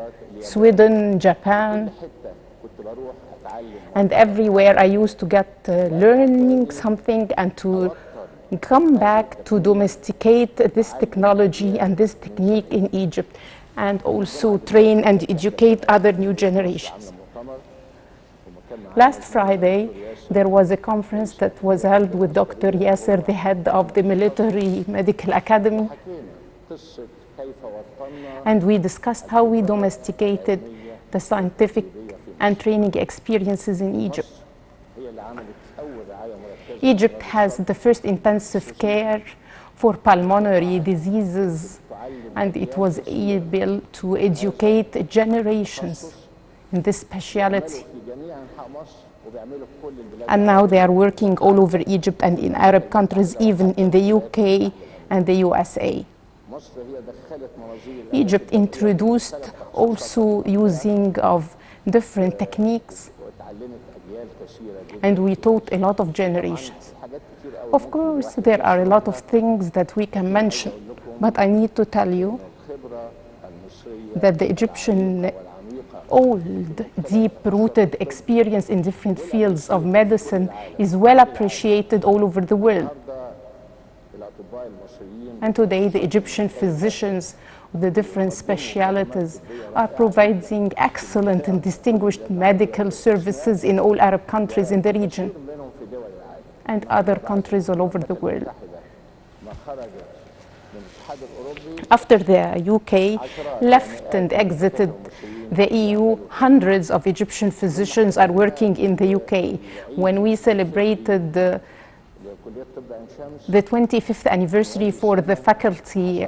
Sweden, Japan, and everywhere I used to get learning something and to come back to domesticate this technology and this technique in Egypt, and also train and educate other new generations. Last Friday, there was a conference that was held with Dr. Yasser, the head of the Military Medical Academy, and we discussed how we domesticated the scientific and training experiences in Egypt. Egypt has the first intensive care for pulmonary diseases, and it was able to educate generations in this specialty. And now they are working all over Egypt and in Arab countries, even in the UK and the USA. Egypt introduced also using of different techniques, and we taught a lot of generations. Of course, there are a lot of things that we can mention, but I need to tell you that the Egyptian old, deep-rooted experience in different fields of medicine is well appreciated all over the world. And today, the Egyptian physicians of the different specialities are providing excellent and distinguished medical services in all Arab countries in the region and other countries all over the world. After the UK left and exited the EU, hundreds of Egyptian physicians are working in the UK. When we celebrated the 25th anniversary for the Faculty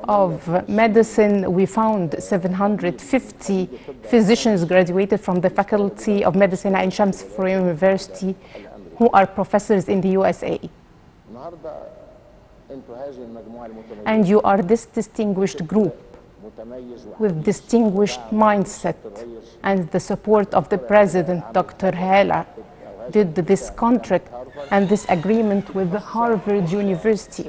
of Medicine, we found 750 physicians graduated from the Faculty of Medicine at Ain Shams University who are professors in the USA. And you are this distinguished group with distinguished mindset and the support of the President, Dr. Hala, did this contract and this agreement with Harvard University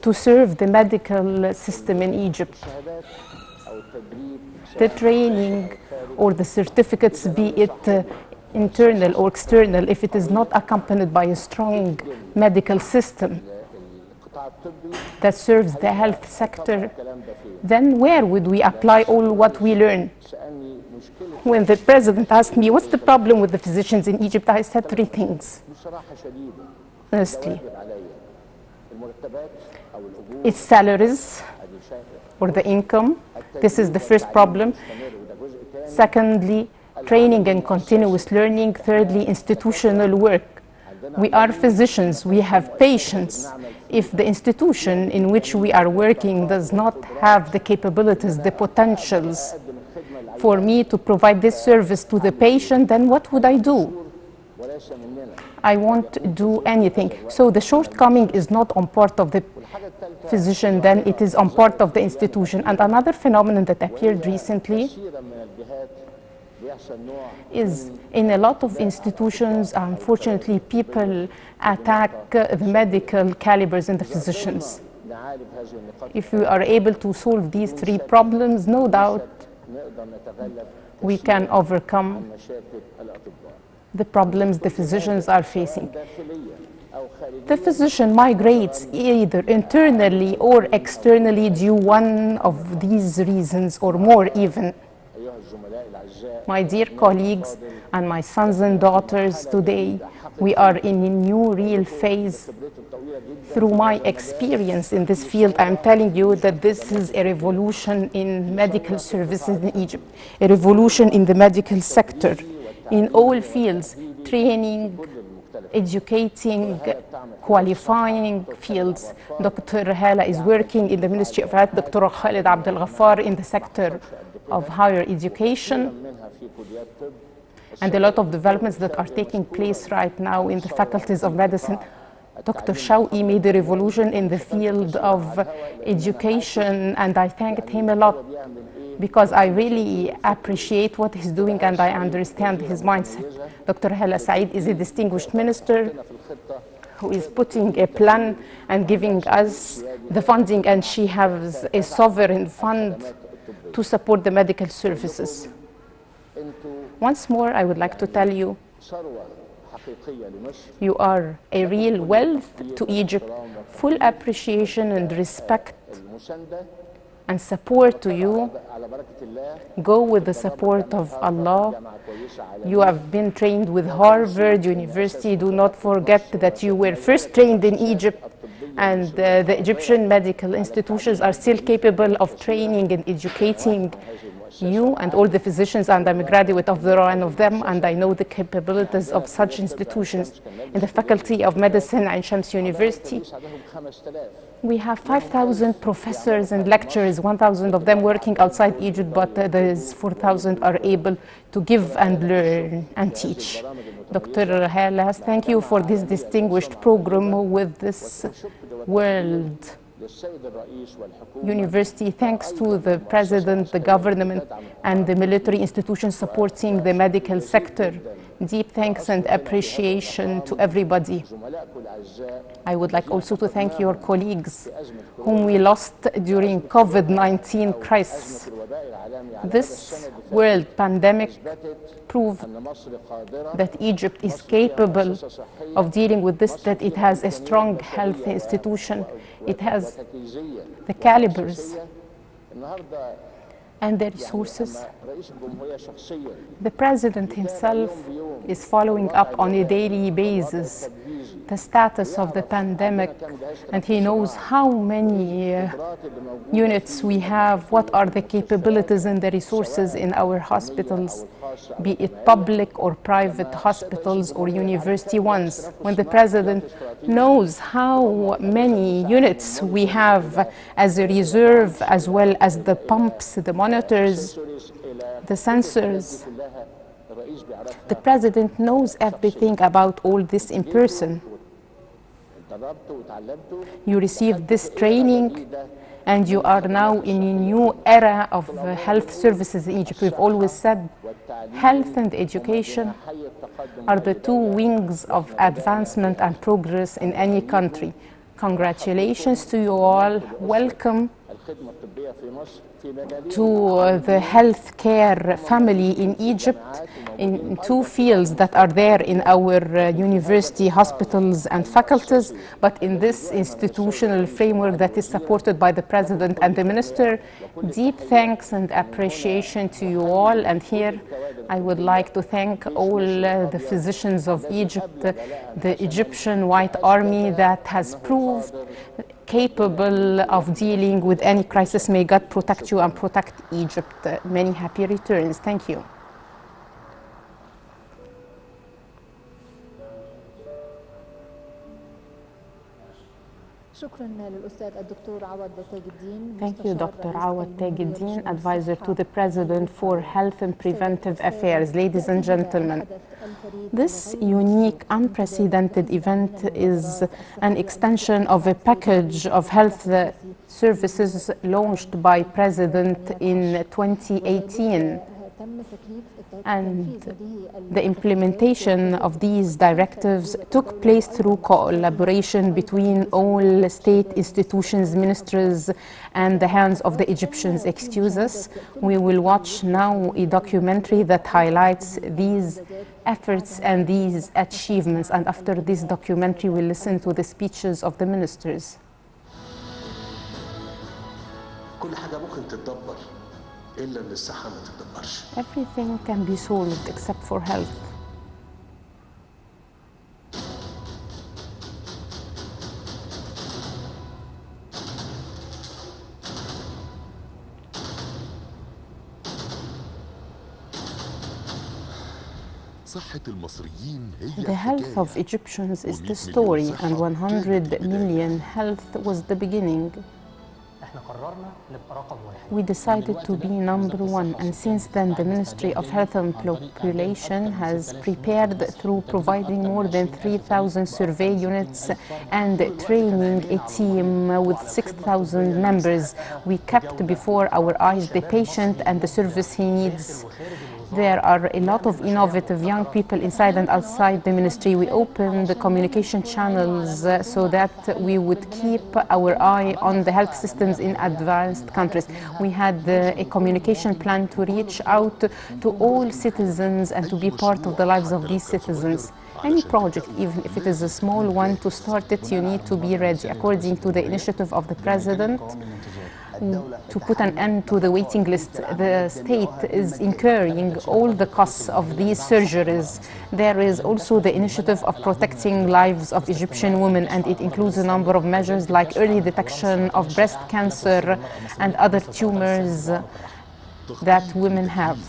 to serve the medical system in Egypt. The training or the certificates, be it internal or external, if it is not accompanied by a strong medical system that serves the health sector, then where would we apply all what we learn? When the President asked me, what's the problem with the physicians in Egypt, I said three things. Honestly, it's salaries or the income. This is the first problem. Secondly, training and continuous learning. Thirdly, institutional work. We are physicians, we have patients. If the institution in which we are working does not have the capabilities, the potentials for me to provide this service to the patient, then what would I do? I won't do anything. So the shortcoming is not on part of the physician, then it is on part of the institution. And another phenomenon that appeared recently is in a lot of institutions, unfortunately, people attack the medical calibers in the physicians. If we are able to solve these three problems, no doubt we can overcome the problems the physicians are facing. The physician migrates either internally or externally due to one of these reasons or more even. My dear colleagues and my sons and daughters, today we are in a new real phase. Through my experience in this field, I'm telling you that this is a revolution in medical services in Egypt, a revolution in the medical sector, in all fields, training, educating, qualifying fields. Dr. Hala is working in the Ministry of Health, Dr. Khalid Abdel Ghaffar in the sector of higher education, and a lot of developments that are taking place right now in the faculties of medicine. Dr. Shawqi made a revolution in the field of education, and I thanked him a lot because I really appreciate what he's doing and I understand his mindset. Dr. Hala Said is a distinguished minister who is putting a plan and giving us the funding, and she has a sovereign fund to support the medical services. Once more, I would like to tell you, you are a real wealth to Egypt. Full appreciation and respect and support to you. Go with the support of Allah. You have been trained with Harvard University. Do not forget that you were first trained in Egypt, and the Egyptian medical institutions are still capable of training and educating you and all the physicians, and I'm a graduate of one of them, and I know the capabilities of such institutions. In the Faculty of Medicine at Shams University, we have 5,000 professors and lecturers, 1,000 of them working outside Egypt, but those 4,000 are able to give and learn and teach. Dr. Hala, thank you for this distinguished program with this World University. Thanks to the President, the government, and the military institutions supporting the medical sector. Deep thanks and appreciation to everybody. I would like also to thank your colleagues whom we lost during COVID-19 crisis. This world pandemic proved that Egypt is capable of dealing with this, that it has a strong health institution, it has the calibers and the resources. The President himself is following up on a daily basis the status of the pandemic, and he knows how many units we have, what are the capabilities and the resources in our hospitals, be it public or private hospitals or university ones. When the President knows how many units we have as a reserve, as well as the pumps, the monitors, the sensors, the President knows everything about all this in person. You received this training and you are now in a new era of health services in Egypt. We've always said health and education are the two wings of advancement and progress in any country. Congratulations to you all. Welcome to the healthcare family in Egypt in two fields that are there in our university, hospitals and faculties, but in this institutional framework that is supported by the President and the Minister. Deep thanks and appreciation to you all. And here I would like to thank all the physicians of Egypt, the Egyptian White Army that has proved capable of dealing with any crisis. May God protect you and protect Egypt. Many happy returns. Thank you. Thank you, Dr. Awad Tajuddin, advisor to the President for Health and Preventive Affairs. Ladies and gentlemen, this unique, unprecedented event is an extension of a package of health services launched by President in 2018. And the implementation of these directives took place through collaboration between all state institutions, ministries, and the hands of the Egyptians. Excuse us, we will watch now a documentary that highlights these efforts and these achievements. And after this documentary, we'll listen to the speeches of the ministers. Everything can be solved except for health. The health of Egyptians is the story, and 100 million health was the beginning. We decided to be number one, and since then the Ministry of Health and Population has prepared through providing more than 3,000 survey units and training a team with 6,000 members. We kept before our eyes the patient and the service he needs. There are a lot of innovative young people inside and outside the ministry. We opened the communication channels so that we would keep our eye on the health systems in advanced countries. We had a communication plan to reach out to all citizens and to be part of the lives of these citizens. Any project, even if it is a small one, to start it, you need to be ready. According to the initiative of the President, to put an end to the waiting list, the state is incurring all the costs of these surgeries. There is also the initiative of protecting lives of Egyptian women, and it includes a number of measures like early detection of breast cancer and other tumors that women have.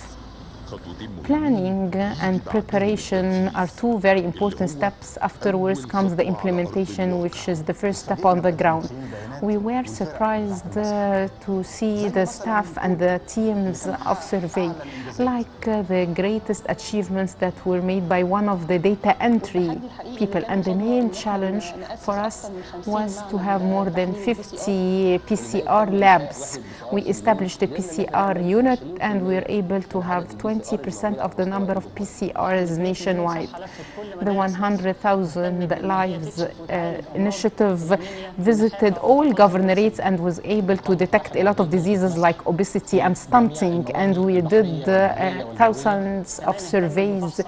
Planning and preparation are two very important steps. Afterwards comes the implementation, which is the first step on the ground. We were surprised to see the staff and the teams of survey, like the greatest achievements that were made by one of the data entry people. And the main challenge for us was to have more than 50 PCR labs. We established a PCR unit, and we were able to have 20% of the number of PCRs nationwide. The 100,000 Lives initiative visited all governorates and was able to detect a lot of diseases like obesity and stunting, and we did thousands of surveys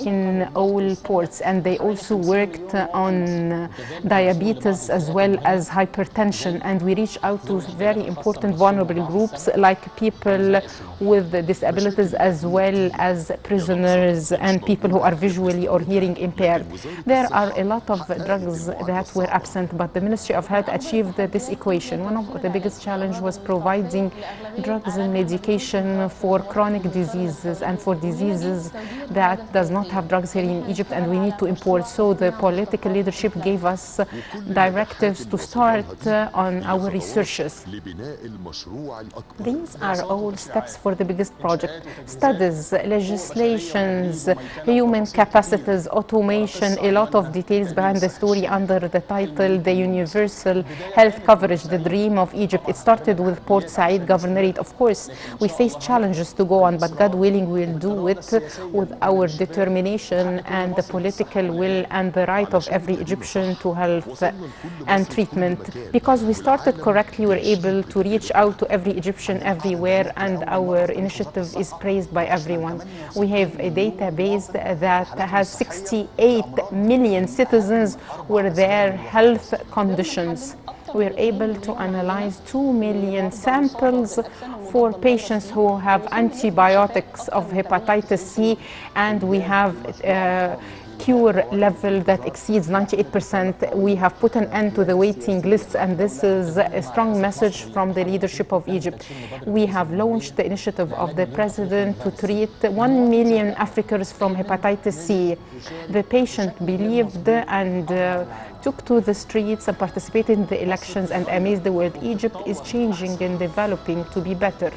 in all ports, and they also worked on diabetes as well as hypertension, and we reached out to very important vulnerable groups like people with disabilities as well as prisoners and people who are visually or hearing impaired. There are a lot of drugs that were absent, but the Ministry of Health achieved this equation. One of the biggest challenges was providing drugs and medication for chronic diseases and for diseases that does not have drugs here in Egypt, and we need to import. So the political leadership gave us directives to start on our researches. These are all steps for the biggest project. Studies policies, legislations, human capacities, automation, a lot of details behind the story under the title The Universal Health Coverage, the Dream of Egypt. It started with Port Said Governorate. Of course, we faced challenges to go on, but God willing, we'll do it with our determination and the political will and the right of every Egyptian to health and treatment. Because we started correctly, we're able to reach out to every Egyptian everywhere, and our initiative is praised by everyone. We have a database that has 68 million citizens with their health conditions. We're able to analyze 2 million samples for patients who have antibiotics of hepatitis C, and we have cure level that exceeds 98%. We have put an end to the waiting lists, and this is a strong message from the leadership of Egypt. We have launched the initiative of the president to treat 1 million Africans from hepatitis C. The patient believed and took to the streets and participated in the elections and amazed the world. Egypt is changing and developing to be better.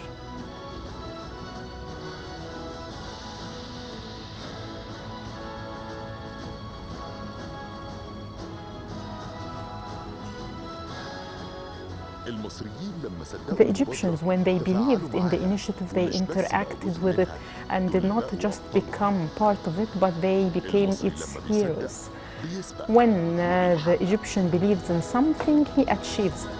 The Egyptians, when they believed in the initiative, they interacted with it and did not just become part of it, but they became its heroes. When the Egyptian believes in something, he achieves it.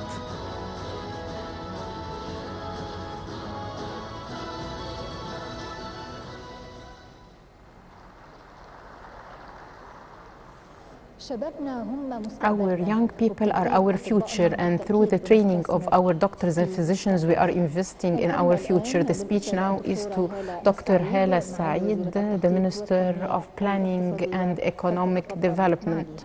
Our young people are our future, and through the training of our doctors and physicians, we are investing in our future. The speech now is to Dr. Hala Said, the Minister of Planning and Economic Development.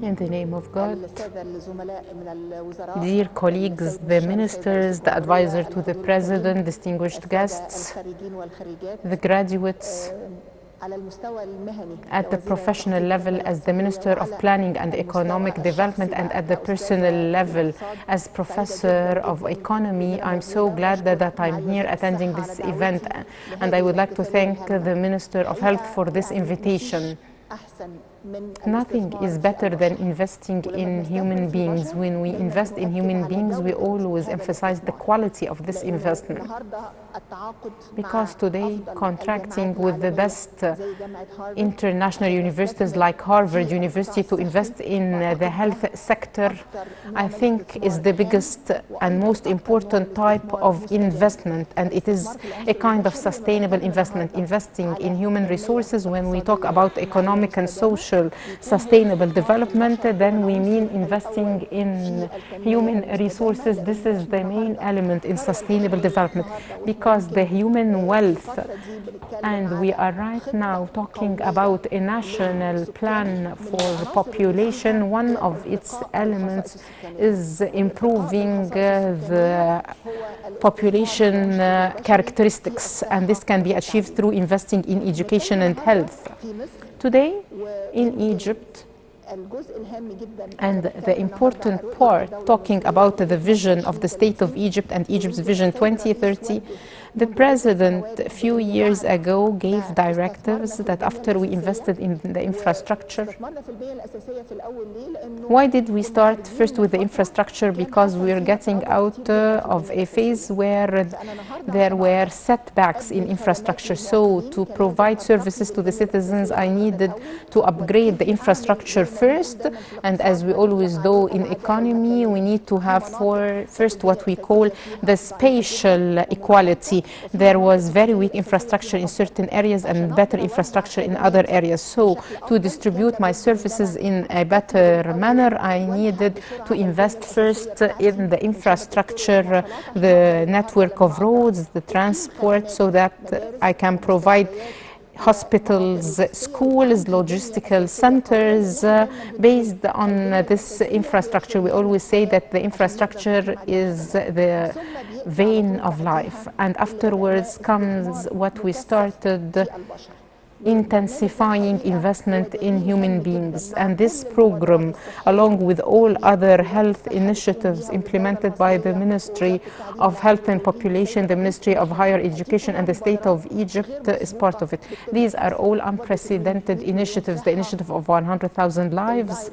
In the name of God, dear colleagues, the ministers, the advisor to the president, distinguished guests, the graduates, at the professional level as the Minister of Planning and Economic Development, and at the personal level as Professor of Economy, I'm so glad that I'm here attending this event, and I would like to thank the Minister of Health for this invitation. Nothing is better than investing in human beings. When we invest in human beings, we always emphasize the quality of this investment. Because today, contracting with the best international universities like Harvard University to invest in the health sector, I think is the biggest and most important type of investment, and it is a kind of sustainable investment. Investing in human resources, when we talk about economic and social sustainable development, then we mean investing in human resources. This is the main element in sustainable development, because the human wealth, and we are right now talking about a national plan for population, one of its elements is improving the population characteristics, and this can be achieved through investing in education and health. Today, in Egypt, and the important part, talking about the vision of the State of Egypt and Egypt's Vision 2030, the president a few years ago gave directives that after we invested in the infrastructure. Why did we start first with the infrastructure? Because we are getting out of a phase where there were setbacks in infrastructure. So to provide services to the citizens, I needed to upgrade the infrastructure first. And as we always do in economy, we need to have first what we call the spatial equality. There was very weak infrastructure in certain areas and better infrastructure in other areas. So to distribute my services in a better manner, I needed to invest first in the infrastructure, the network of roads, the transport, so that I can provide hospitals, schools, logistical centers. Based on this infrastructure, we always say that the infrastructure is the vein of life, and afterwards comes what we started, intensifying investment in human beings. And this program, along with all other health initiatives implemented by the Ministry of Health and Population, the Ministry of Higher Education, and the State of Egypt is part of it. These are all unprecedented initiatives. The initiative of 100,000 lives,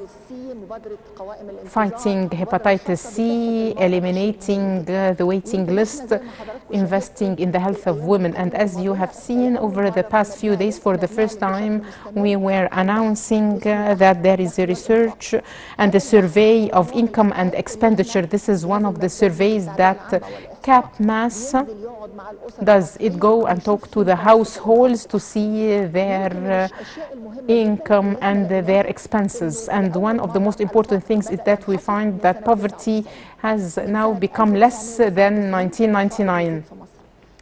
fighting hepatitis C, eliminating the waiting list, investing in the health of women. And as you have seen over the past few days, for the first time, we were announcing that there is a research and a survey of income and expenditure. This is one of the surveys that CAPMAS does. It go and talk to the households to see their income and their expenses. And one of the most important things is that we find that poverty has now become less than 1999.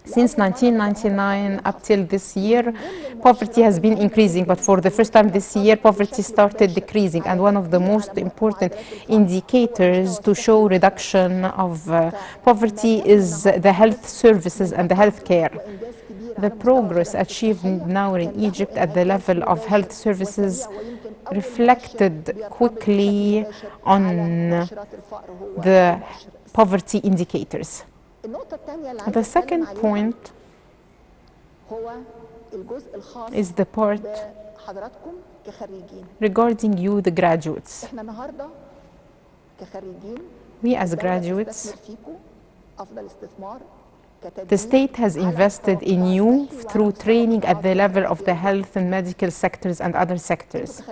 Since 1999 up till this year, poverty has been increasing, but for the first time this year, poverty started decreasing. And one of the most important indicators to show reduction of poverty is the health services and the health care. The progress achieved now in Egypt at the level of health services reflected quickly on the poverty indicators. The second point is the part regarding you, the graduates. We as graduates, the state has invested in you through training at the level of the health and medical sectors and other sectors.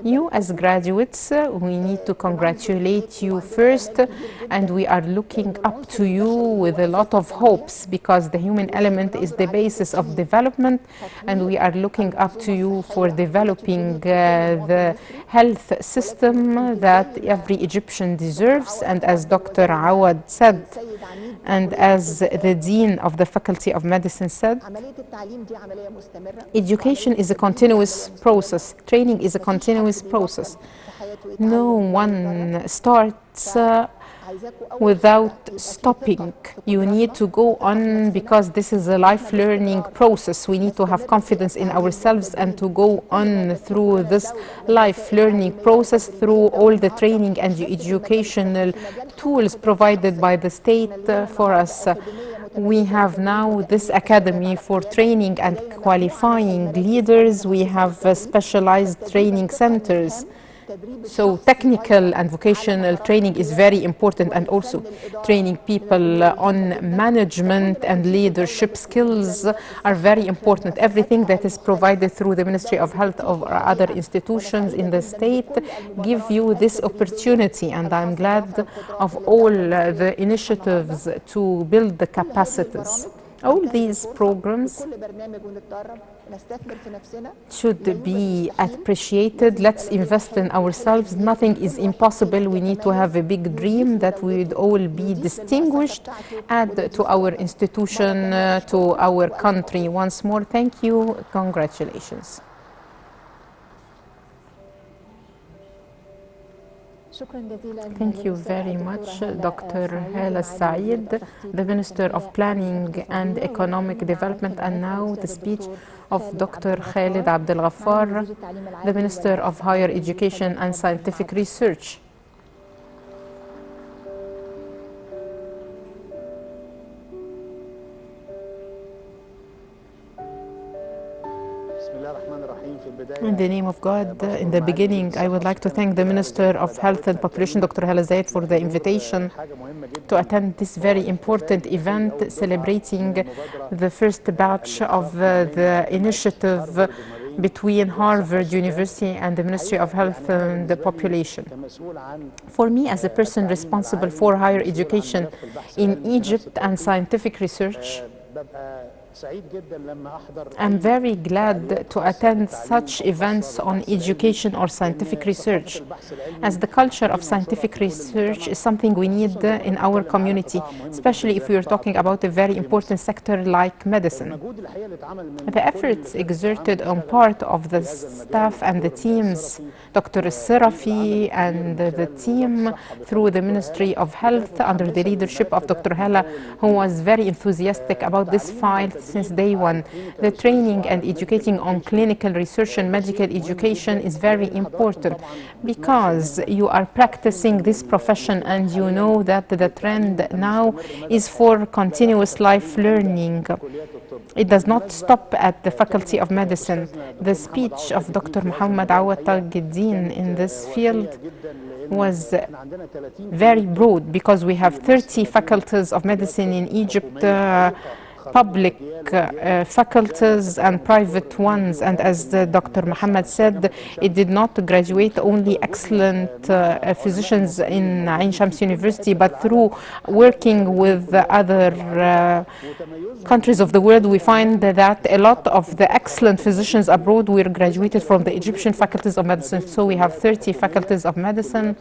You as graduates, we need to congratulate you first, and we are looking up to you with a lot of hopes, because the human element is the basis of development, and we are looking up to you for developing the health system that every Egyptian deserves. And as Dr. Awad said, and as the Dean of the Faculty of Medicine said, education is a continuous process. Training is a continuous process. No one starts without stopping. You need to go on, because this is a life learning process. We need to have confidence in ourselves and to go on through this life learning process through all the training and educational tools provided by the state for us. We have now this academy for training and qualifying leaders. We have specialized training centers. So technical and vocational training is very important, and also training people on management and leadership skills are very important. Everything that is provided through the Ministry of Health or other institutions in the state give you this opportunity, and I'm glad of all the initiatives to build the capacities. All these programs should be appreciated. Let's invest in ourselves. Nothing is impossible. We need to have a big dream that we would all be distinguished. Add to our institution, to our country. Once more, thank you. Congratulations. Thank you very much, Dr. Hala Said, the Minister of Planning and Economic Development. And now the speech of Dr. Khalid Abdel Ghaffar, the Minister of Higher Education and Scientific Research. In the name of God, in the beginning, I would like to thank the Minister of Health and Population, Dr. Hala Said, for the invitation to attend this very important event celebrating the first batch of the initiative between Harvard University and the Ministry of Health and the Population. For me, as a person responsible for higher education in Egypt and scientific research, I'm very glad to attend such events on education or scientific research, as the culture of scientific research is something we need in our community, especially if we are talking about a very important sector like medicine. The efforts exerted on part of the staff and the teams, Dr. Serafi and the team through the Ministry of Health under the leadership of Dr. Hala, who was very enthusiastic about this file since day one. The training and educating on clinical research and medical education is very important because you are practicing this profession and you know that the trend now is for continuous life learning. It does not stop at the Faculty of Medicine. The speech of Dr. Muhammad Awad Tajuddin in this field was very broad because we have 30 faculties of medicine in Egypt, public faculties and private ones, and as Dr. Muhammad said, it did not graduate only excellent physicians in Ain Shams University, but through working with other countries of the world, we find that a lot of the excellent physicians abroad were graduated from the Egyptian faculties of medicine. So we have 30 faculties of medicine,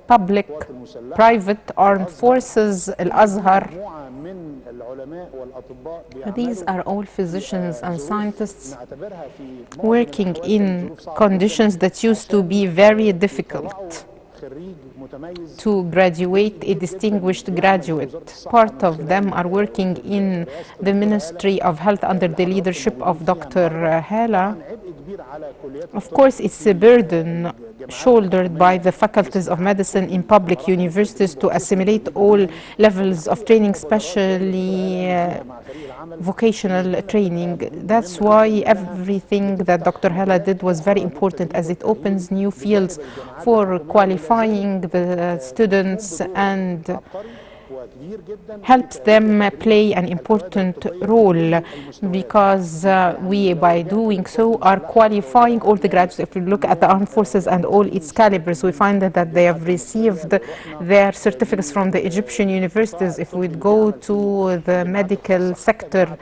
public, private, armed forces, Al-Azhar. These are all physicians and scientists working in conditions that used to be very difficult to graduate a distinguished graduate. Part of them are working in the Ministry of Health under the leadership of Dr. Hala. Of course, it's a burden shouldered by the faculties of medicine in public universities to assimilate all levels of training, especially vocational training. That's why everything that Dr. Hala did was very important, as it opens new fields for qualifying the students and helps them play an important role, because we, by doing so, are qualifying all the graduates. If we look at the armed forces and all its calibers, we find that they have received their certificates from the Egyptian universities. If we go to the medical sector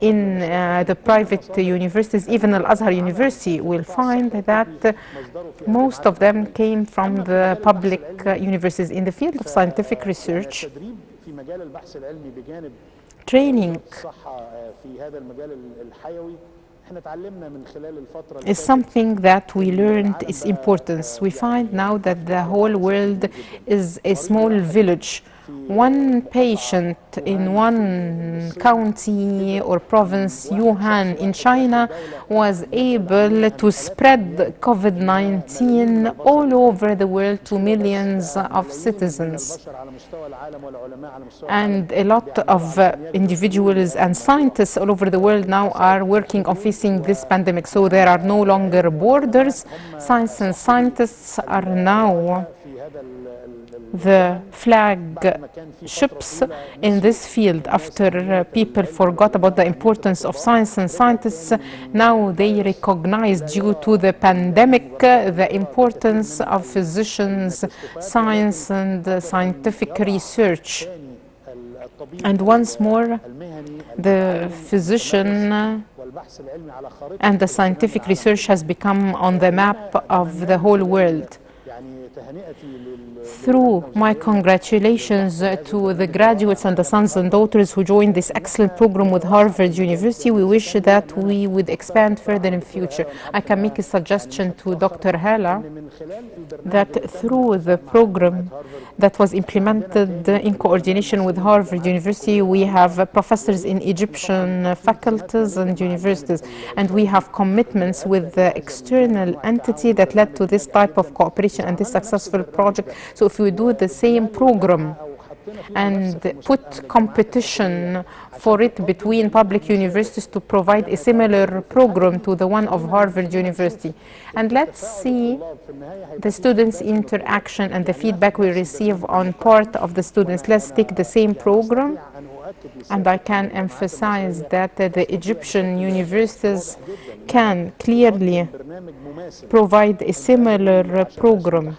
in the private universities, even Al-Azhar University, we'll find that most of them came from the public universities. In the field of scientific research, training is something that we learned its importance. We find now that the whole world is a small village. One patient in one county or province, Wuhan in China, was able to spread COVID-19 all over the world to millions of citizens. And a lot of individuals and scientists all over the world now are working on facing this pandemic. So there are no longer borders. Science and scientists are now the flagships in this field. After people forgot about the importance of science and scientists, now they recognize, due to the pandemic, the importance of physicians, science and scientific research. And once more, the physician and the scientific research has become on the map of the whole world. Through my congratulations to the graduates and the sons and daughters who joined this excellent program with Harvard University, we wish that we would expand further in future. I can make a suggestion to Dr. Hala that through the program that was implemented in coordination with Harvard University, we have professors in Egyptian faculties and universities, and we have commitments with the external entity that led to this type of cooperation and this successful project. So if we do the same program and put competition for it between public universities to provide a similar program to the one of Harvard University, and let's see the students' interaction and the feedback we receive on part of the students. Let's take the same program, and I can emphasize that the Egyptian universities can clearly provide a similar program.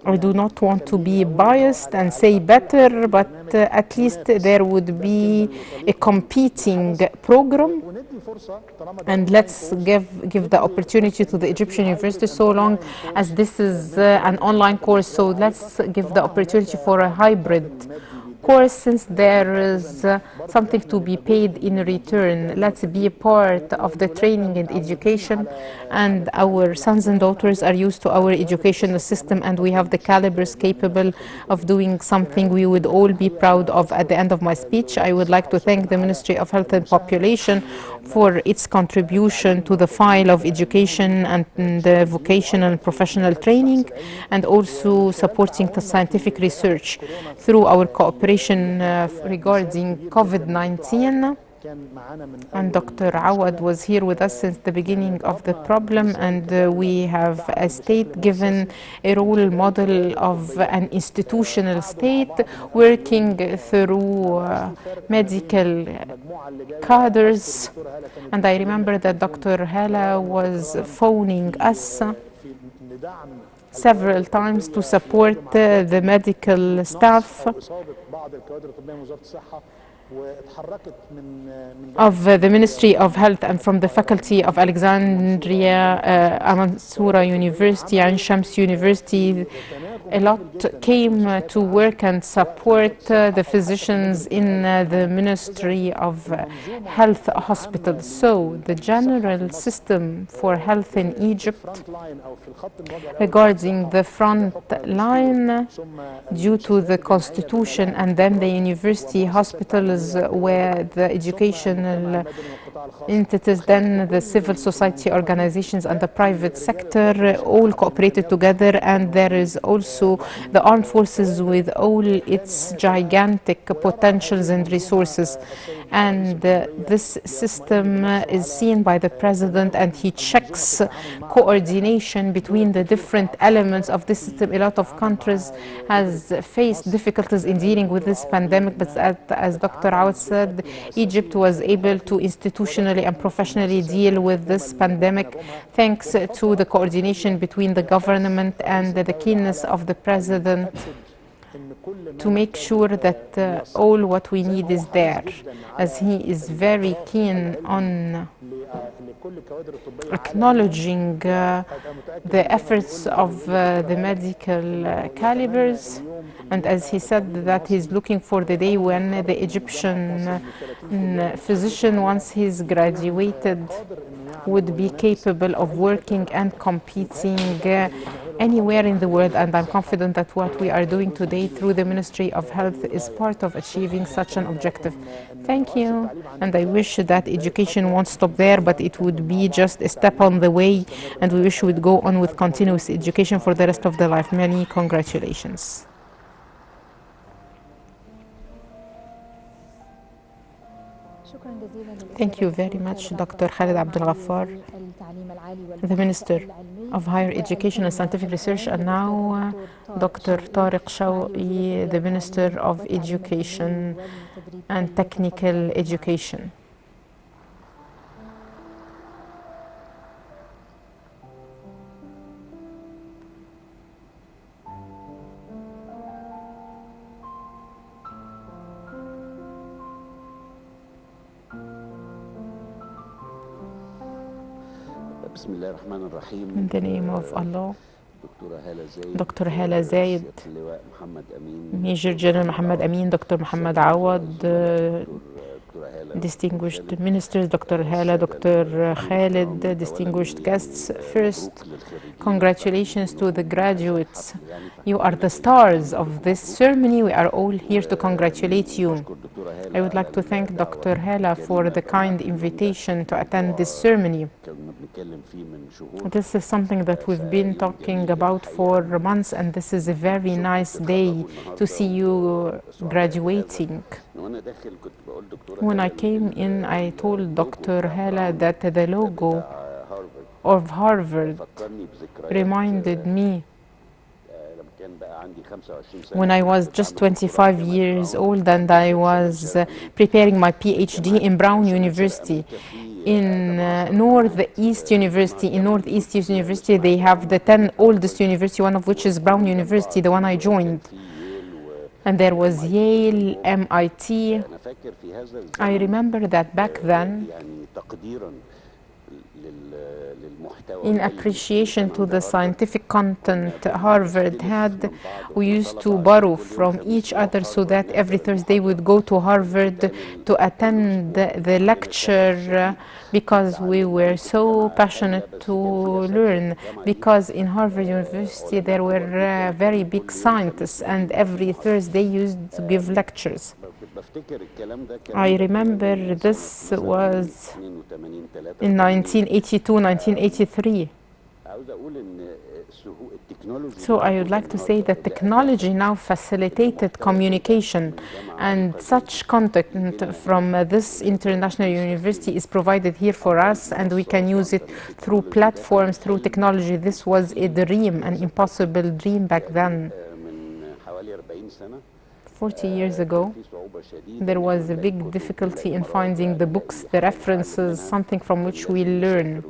I do not want to be biased and say better, but at least there would be a competing program. And let's give the opportunity to the Egyptian University, so long as this is an online course. So let's give the opportunity for a hybrid course, since there is something to be paid in return. Let's be a part of the training and education, and our sons and daughters are used to our educational system, and we have the calibers capable of doing something we would all be proud of. At the end of my speech, I would like to thank the Ministry of Health and Population for its contribution to the file of education and the vocational and professional training, and also supporting the scientific research through our cooperation regarding COVID-19. And Dr. Awad was here with us since the beginning of the problem, and we have a state given a role model of an institutional state working through medical cadres. And I remember that Dr. Hala was phoning us several times to support the medical staff of the Ministry of Health and from the faculty of Alexandria, Mansoura University, and Shams University. A lot came to work and support the physicians in the Ministry of Health hospitals. So the general system for health in Egypt regarding the front line, due to the constitution, and then the university hospitals where the educational entities, then the civil society organizations and the private sector all cooperated together, and there is also the armed forces with all its gigantic potentials and resources. And this system is seen by the president, and he checks coordination between the different elements of this system. A lot of countries has faced difficulties in dealing with this pandemic, but as Dr. Awad said, Egypt was able to institutionally and professionally deal with this pandemic thanks to the coordination between the government and the keenness of the president to make sure that all what we need is there, as he is very keen on acknowledging the efforts of the medical calibers, and as he said that he's looking for the day when the Egyptian physician, once he's graduated, would be capable of working and competing anywhere in the world. And I'm confident that what we are doing today through the Ministry of Health is part of achieving such an objective. Thank you, and I wish that education won't stop there, but it would be just a step on the way, and we wish we would go on with continuous education for the rest of their life. Many congratulations. Thank you very much, Dr. Khaled Abdel Ghaffar, the Minister of Higher Education and Scientific Research, and now Dr. Tariq Shawqi, the Minister of Education and Technical Education. In the name of Allah, Dr. Hala Zayed, Major General Muhammad Amin, Dr. Muhammad Awad, distinguished ministers, Dr. Hala, Dr. Khaled, distinguished guests. First, congratulations to the graduates. You are the stars of this ceremony. We are all here to congratulate you. I would like to thank Dr. Hala for the kind invitation to attend this ceremony. This is something that we've been talking about for months, and this is a very nice day to see you graduating. When I came in, I told Dr. Hala that the logo of Harvard reminded me when I was just 25 years old and I was preparing my PhD in Brown University. in Northeast University. In Northeast University, they have the 10 oldest university, one of which is Brown University, the one I joined. And there was Yale, MIT. I remember that back then, in appreciation to the scientific content Harvard had, we used to borrow from each other so that every Thursday we'd go to Harvard to attend the lecture because we were so passionate to learn. Because in Harvard University there were very big scientists, and every Thursday used to give lectures. I remember this was in 1982, 1983. So I would like to say that technology now facilitated communication, and such content from this international university is provided here for us, and we can use it through platforms, through technology. This was a dream, an impossible dream back then. 40 years ago, there was a big difficulty in finding the books, the references, something from which we learn.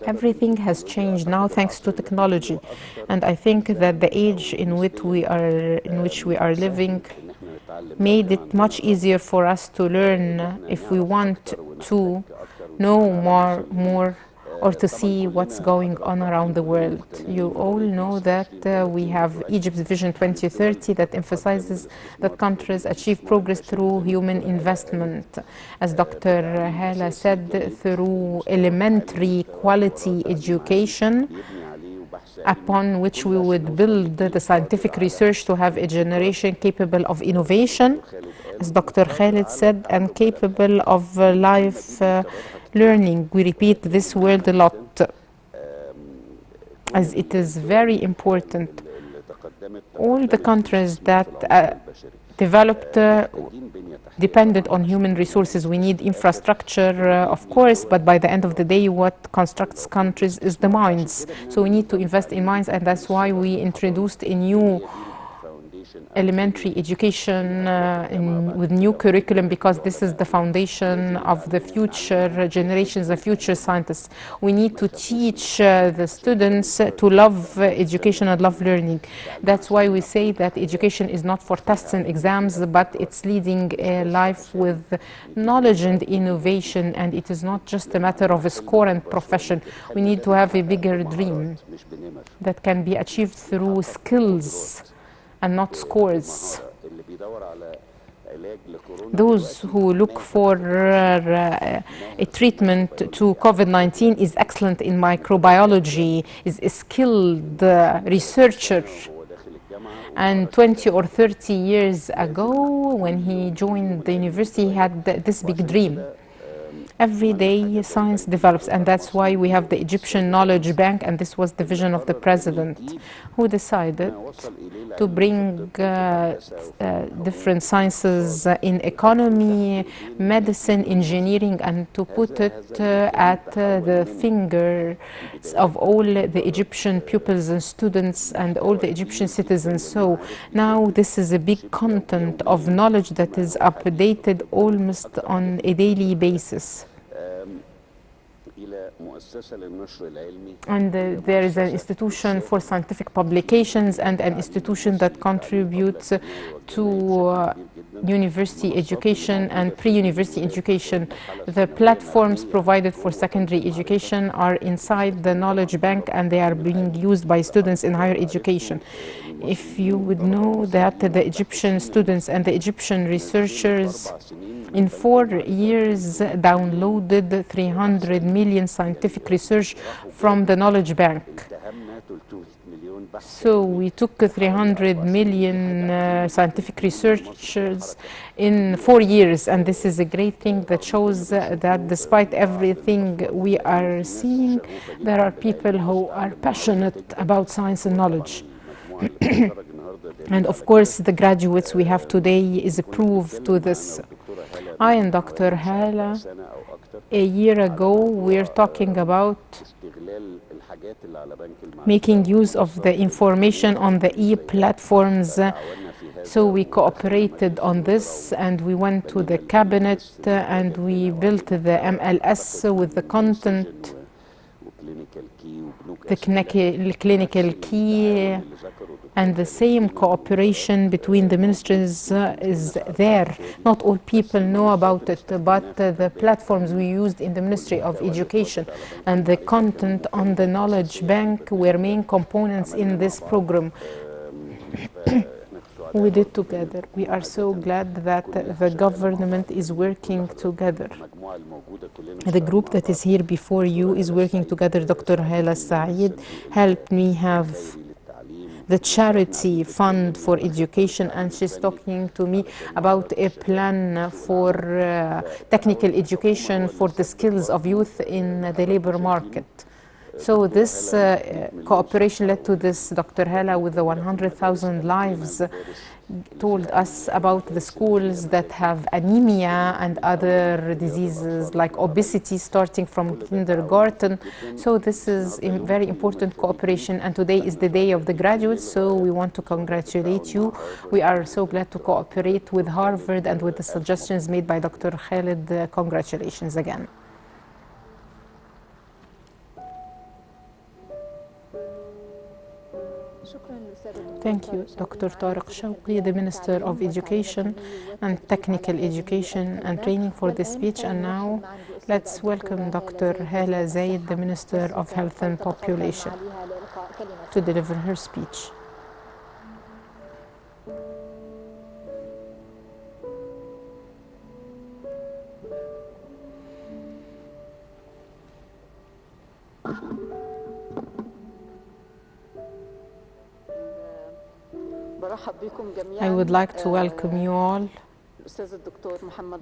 Everything has changed now thanks to technology, and I think that the age in which we are living made it much easier for us to learn if we want to know more or to see what's going on around the world. You all know that we have Egypt's Vision 2030 that emphasizes that countries achieve progress through human investment. As Dr. Hala said, through elementary quality education, upon which we would build the scientific research to have a generation capable of innovation, as Dr. Khalid said, and capable of life learning. We repeat this word a lot, as it is very important. All the countries that developed depended on human resources. We need infrastructure, of course, but by the end of the day, what constructs countries is the minds. So we need to invest in minds, and that's why we introduced a new elementary education with new curriculum, because this is the foundation of the future generations, the future scientists. We need to teach the students to love education and love learning. That's why we say that education is not for tests and exams, but it's leading a life with knowledge and innovation, and it is not just a matter of a score and profession. We need to have a bigger dream that can be achieved through skills and not scores. Those who look for a treatment to COVID-19 is excellent in microbiology, is a skilled researcher. And 20 or 30 years ago, when he joined the university, he had this big dream. Every day science develops, and that's why we have the Egyptian Knowledge Bank, and this was the vision of the president, who decided to bring different sciences in economy, medicine, engineering, and to put it at the fingers of all the Egyptian pupils and students and all the Egyptian citizens. So now this is a big content of knowledge that is updated almost on a daily basis. And there is an institution for scientific publications and an institution that contributes to university education and pre-university education. The platforms provided for secondary education are inside the Knowledge Bank, and they are being used by students in higher education. If you would know that the Egyptian students and the Egyptian researchers in 4 years downloaded 300 million scientific research from the Knowledge Bank. So we took 300 million scientific researchers in 4 years, and this is a great thing that shows that despite everything we are seeing, there are people who are passionate about science and knowledge. And of course, the graduates we have today is a proof to this. I and Dr. Hala, a year ago, we're talking about making use of the information on the e-platforms So we cooperated on this, and we went to the cabinet and we built the MLS with the content, the clinical key, and the same cooperation between the ministries is there. Not all people know about it, but the platforms we used in the Ministry of Education and the content on the knowledge bank were main components in this program. We did together. We are so glad that the government is working together. The group that is here before you is working together. Dr. Hala Saeed helped me have the charity fund for education, and she's talking to me about a plan for technical education for the skills of youth in the labor market. So this cooperation led to this. Dr. Hala, with the 100,000 lives, told us about the schools that have anemia and other diseases like obesity starting from kindergarten. So this is a very important cooperation, and today is the day of the graduates, so we want to congratulate you. We are so glad to cooperate with Harvard and with the suggestions made by Dr. Khalid. Congratulations again. Thank you, Dr. Tariq Shawqi, the Minister of Education and Technical Education and Training, for this speech. And now let's welcome Dr. Hala Zaid, the Minister of Health and Population, to deliver her speech. I would like to welcome you all.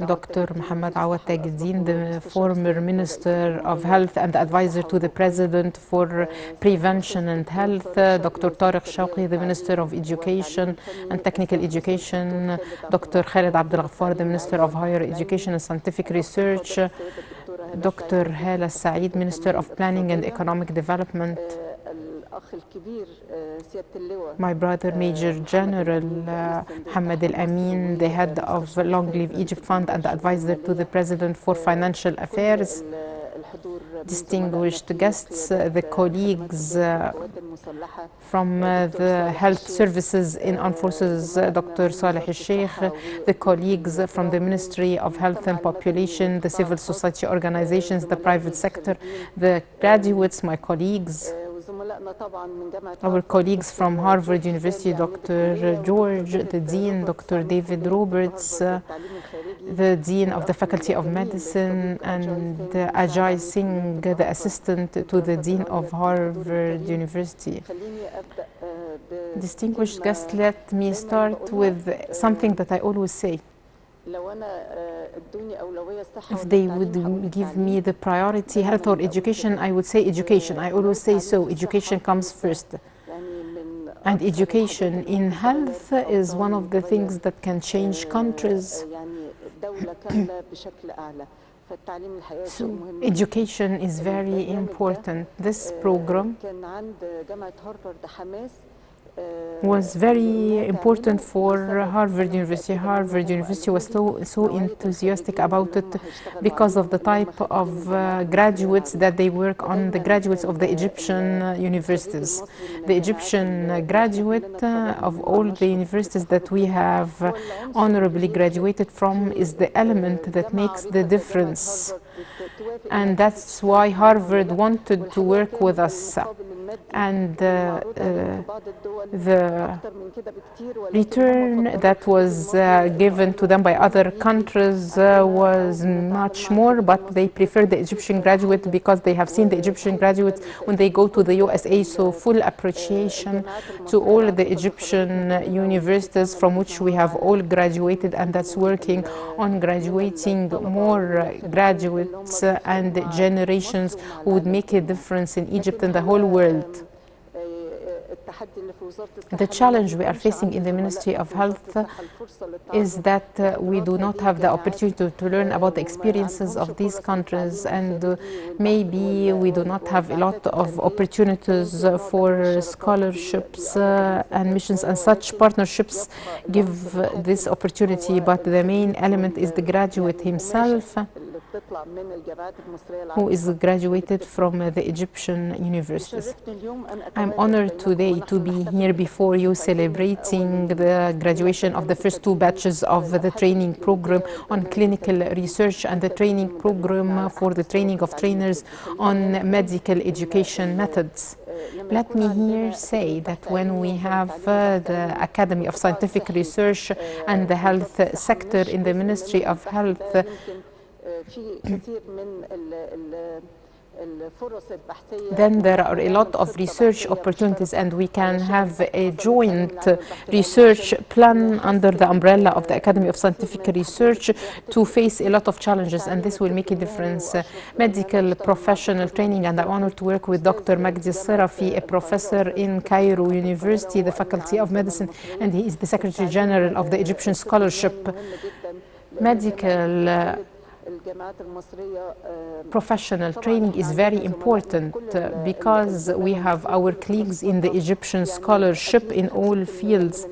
Dr. Muhammad Awad Tajuddin, the former Minister of Health and advisor to the President for Prevention and Health, Dr. Tariq Shawqi, the Minister of Education and Technical Education, Dr. Khalid Abdel Ghaffar, the Minister of Higher Education and Scientific Research, Dr. Hala Saeed, Minister of Planning and Economic Development, my brother Major General Mohammed Al-Amin, the head of Long Live Egypt Fund and advisor to the President for Financial Affairs, distinguished guests, the colleagues from the health services in Armed Forces, Dr. Saleh Al-Sheikh, the colleagues from the Ministry of Health and Population, the civil society organizations, the private sector, the graduates, my colleagues, our colleagues from Harvard University, Dr. George, the Dean, Dr. David Roberts, the Dean of the Faculty of Medicine, and Ajay Singh, the Assistant to the Dean of Harvard University. Distinguished guests, let me start with something that I always say. If they would give me the priority, health or education, I would say education. I always say so. Education comes first. And education in health is one of the things that can change countries. So education is very important. This program was very important for Harvard University. Harvard University was so enthusiastic about it because of the type of graduates that they work on, the graduates of the Egyptian universities. The Egyptian graduate of all the universities that we have honorably graduated from is the element that makes the difference. And that's why Harvard wanted to work with us. And the return that was given to them by other countries was much more, but they prefer the Egyptian graduate because they have seen the Egyptian graduates when they go to the USA. So full appreciation to all the Egyptian universities from which we have all graduated, and that's working on graduating more graduates and generations who would make a difference in Egypt and the whole world. The challenge we are facing in the Ministry of Health is that we do not have the opportunity to learn about the experiences of these countries, and maybe we do not have a lot of opportunities for scholarships and missions, and such partnerships give this opportunity, but the main element is the graduate himself, who is graduated from the Egyptian universities. I'm honored today to be here before you celebrating the graduation of the first 2 batches of the training program on clinical research and the training program for the training of trainers on medical education methods. Let me here say that when we have the Academy of Scientific Research and the health sector in the Ministry of Health, then there are a lot of research opportunities, and we can have a joint research plan under the umbrella of the Academy of Scientific Research to face a lot of challenges, and this will make a difference. Medical professional training, and I'm honored to work with Dr. Magdi Sarafi, a professor in Cairo University, the Faculty of Medicine, and he is the Secretary General of the Egyptian Scholarship. Medical professional training is very important because we have our colleagues in the Egyptian scholarship in all fields,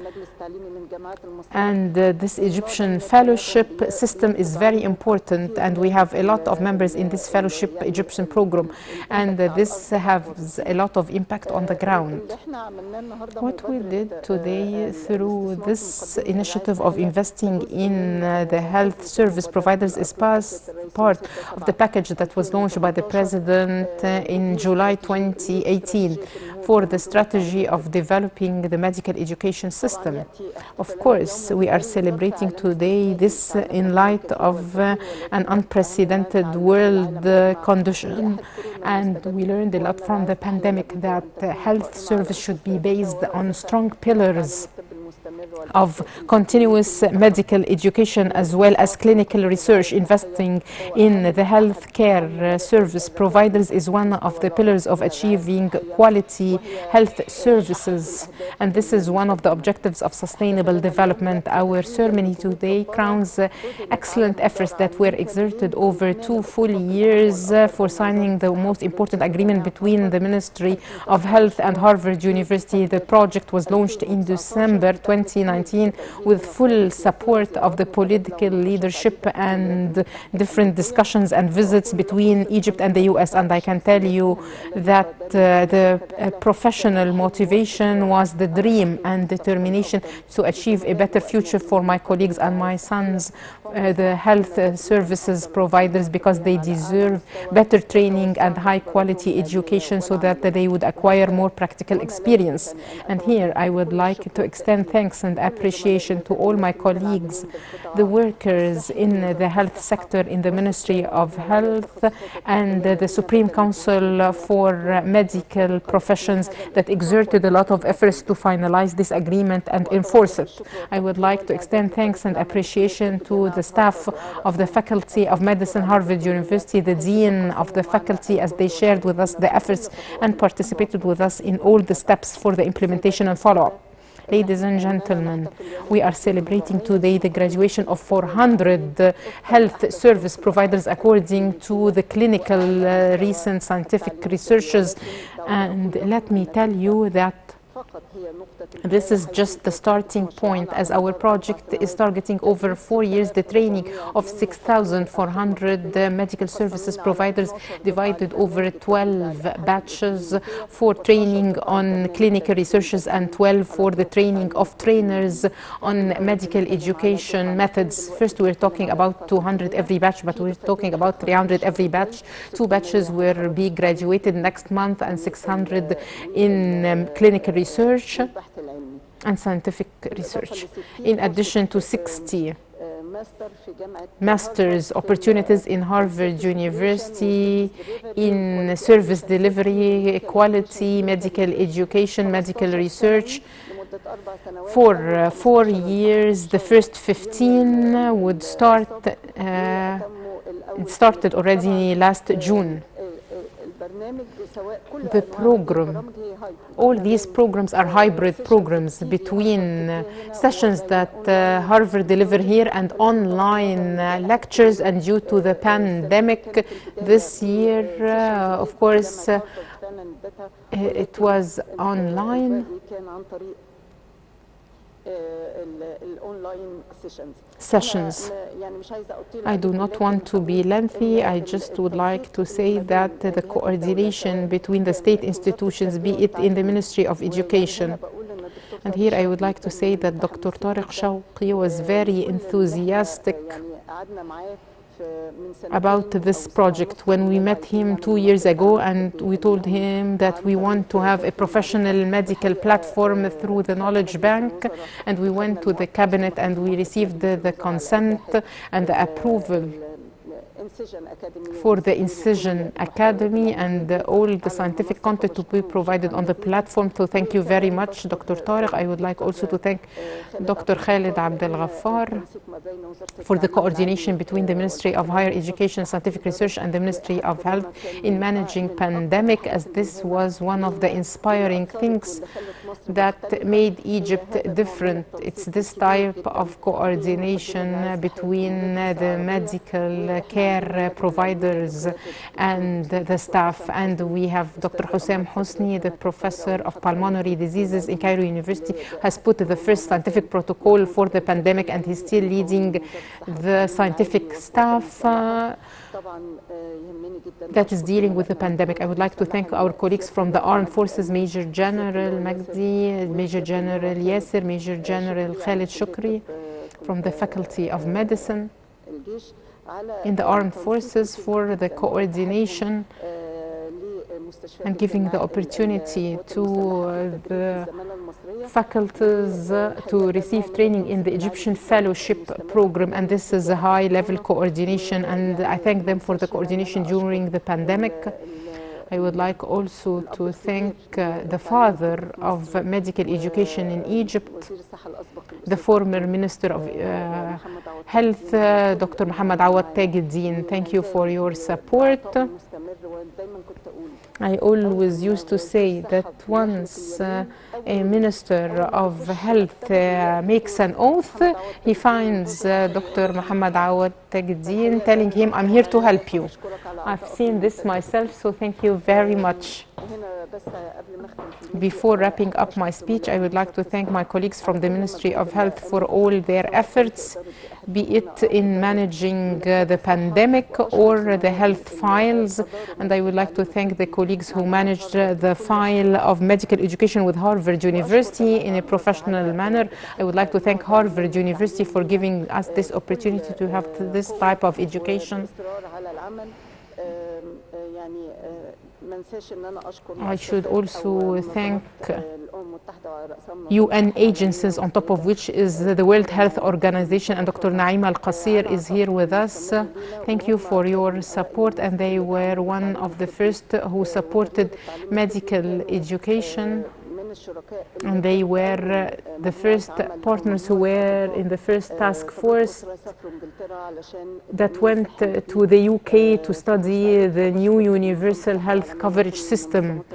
and this Egyptian fellowship system is very important, and we have a lot of members in this fellowship Egyptian program, and this has a lot of impact on the ground. What we did today through this initiative of investing in the health service providers is part of the package that was launched by the President in July 2018 for the strategy of developing the medical education system. Of course, we are celebrating today this in light of an unprecedented world condition, and we learned a lot from the pandemic that health service should be based on strong pillars of continuous medical education as well as clinical research. Investing in the healthcare service providers is one of the pillars of achieving quality health services, and this is one of the objectives of sustainable development. Our ceremony today crowns excellent efforts that were exerted over 2 full years for signing the most important agreement between the Ministry of Health and Harvard University. The project was launched in December 2019 with full support of the political leadership and different discussions and visits between Egypt and the US, and I can tell you that the professional motivation was the dream and determination to achieve a better future for my colleagues and my sons, the health services providers, because they deserve better training and high quality education so that they would acquire more practical experience. And here I would like to extend thanks and appreciation to all my colleagues, the workers in the health sector in the Ministry of Health and the Supreme Council for Medical Professions that exerted a lot of efforts to finalize this agreement and enforce it. I would like to extend thanks and appreciation to the staff of the Faculty of Medicine, Harvard University, the Dean of the faculty, as they shared with us the efforts and participated with us in all the steps for the implementation and follow-up. Ladies and gentlemen, we are celebrating today the graduation of 400 health service providers according to the clinical recent scientific researches, and let me tell you that this is just the starting point, as our project is targeting over 4 years the training of 6,400 medical services providers divided over 12 batches for training on clinical researches and 12 for the training of trainers on medical education methods. First, we're talking about 200 every batch, but we're talking about 300 every batch. 2 batches will be graduated next month and 600 in clinical research and scientific research, in addition to 60 master's opportunities in Harvard University in service delivery, quality, medical education, medical research. For 4 years, the first 15 would start, it started already last June. The program, all these programs are hybrid programs between sessions that Harvard deliver here and online lectures, and due to the pandemic this year, of course, it was online. Sessions. I do not want to be lengthy. I just would like to say that the coordination between the state institutions, be it in the Ministry of Education, and here I would like to say that Dr. Tariq Shawqi was very enthusiastic about this project when we met him 2 years ago, and we told him that we want to have a professional medical platform through the Knowledge Bank, and we went to the cabinet and we received the consent and the approval for the Incision Academy and all the scientific content to be provided on the platform. So thank you very much, Dr. Tariq. I would like also to thank Dr. Khalid Abdel Ghaffar for the coordination between the Ministry of Higher Education and Scientific Research and the Ministry of Health in managing pandemic, as this was one of the inspiring things that made Egypt different. It's this type of coordination between the medical care providers and the staff. And we have Dr. Hussam Hosni, the professor of pulmonary diseases in Cairo University, has put the first scientific protocol for the pandemic, and he's still leading the scientific staff that is dealing with the pandemic. I would like to thank our colleagues from the Armed Forces, Major General Magdi, Major General Yasser, Major General Khalid Shukri, from the Faculty of Medicine in the Armed Forces, for the coordination and giving the opportunity to the faculties to receive training in the Egyptian Fellowship Program, and this is a high-level coordination, and I thank them for the coordination during the pandemic. I would like also to thank the father of medical education in Egypt, the former Minister of Health, Dr. Muhammad Awad Tajuddin. Thank you for your support. I always used to say that once a Minister of Health makes an oath, he finds Dr. Muhammad Awad Tajuddin telling him, "I'm here to help you." I've seen this myself, so thank you very much. Before wrapping up my speech, I would like to thank my colleagues from the Ministry of Health for all their efforts, be it in managing the pandemic or the health files. And I would like to thank the colleagues who managed the file of medical education with Harvard University in a professional manner. I would like to thank Harvard University for giving us this opportunity to have this type of education. I should also thank UN agencies, on top of which is the World Health Organization, and Dr. Naima Al-Qasir is here with us. Thank you for your support, and they were one of the first who supported medical education, and they were the first partners who were in the first task force that went to the UK to study the new universal health coverage system.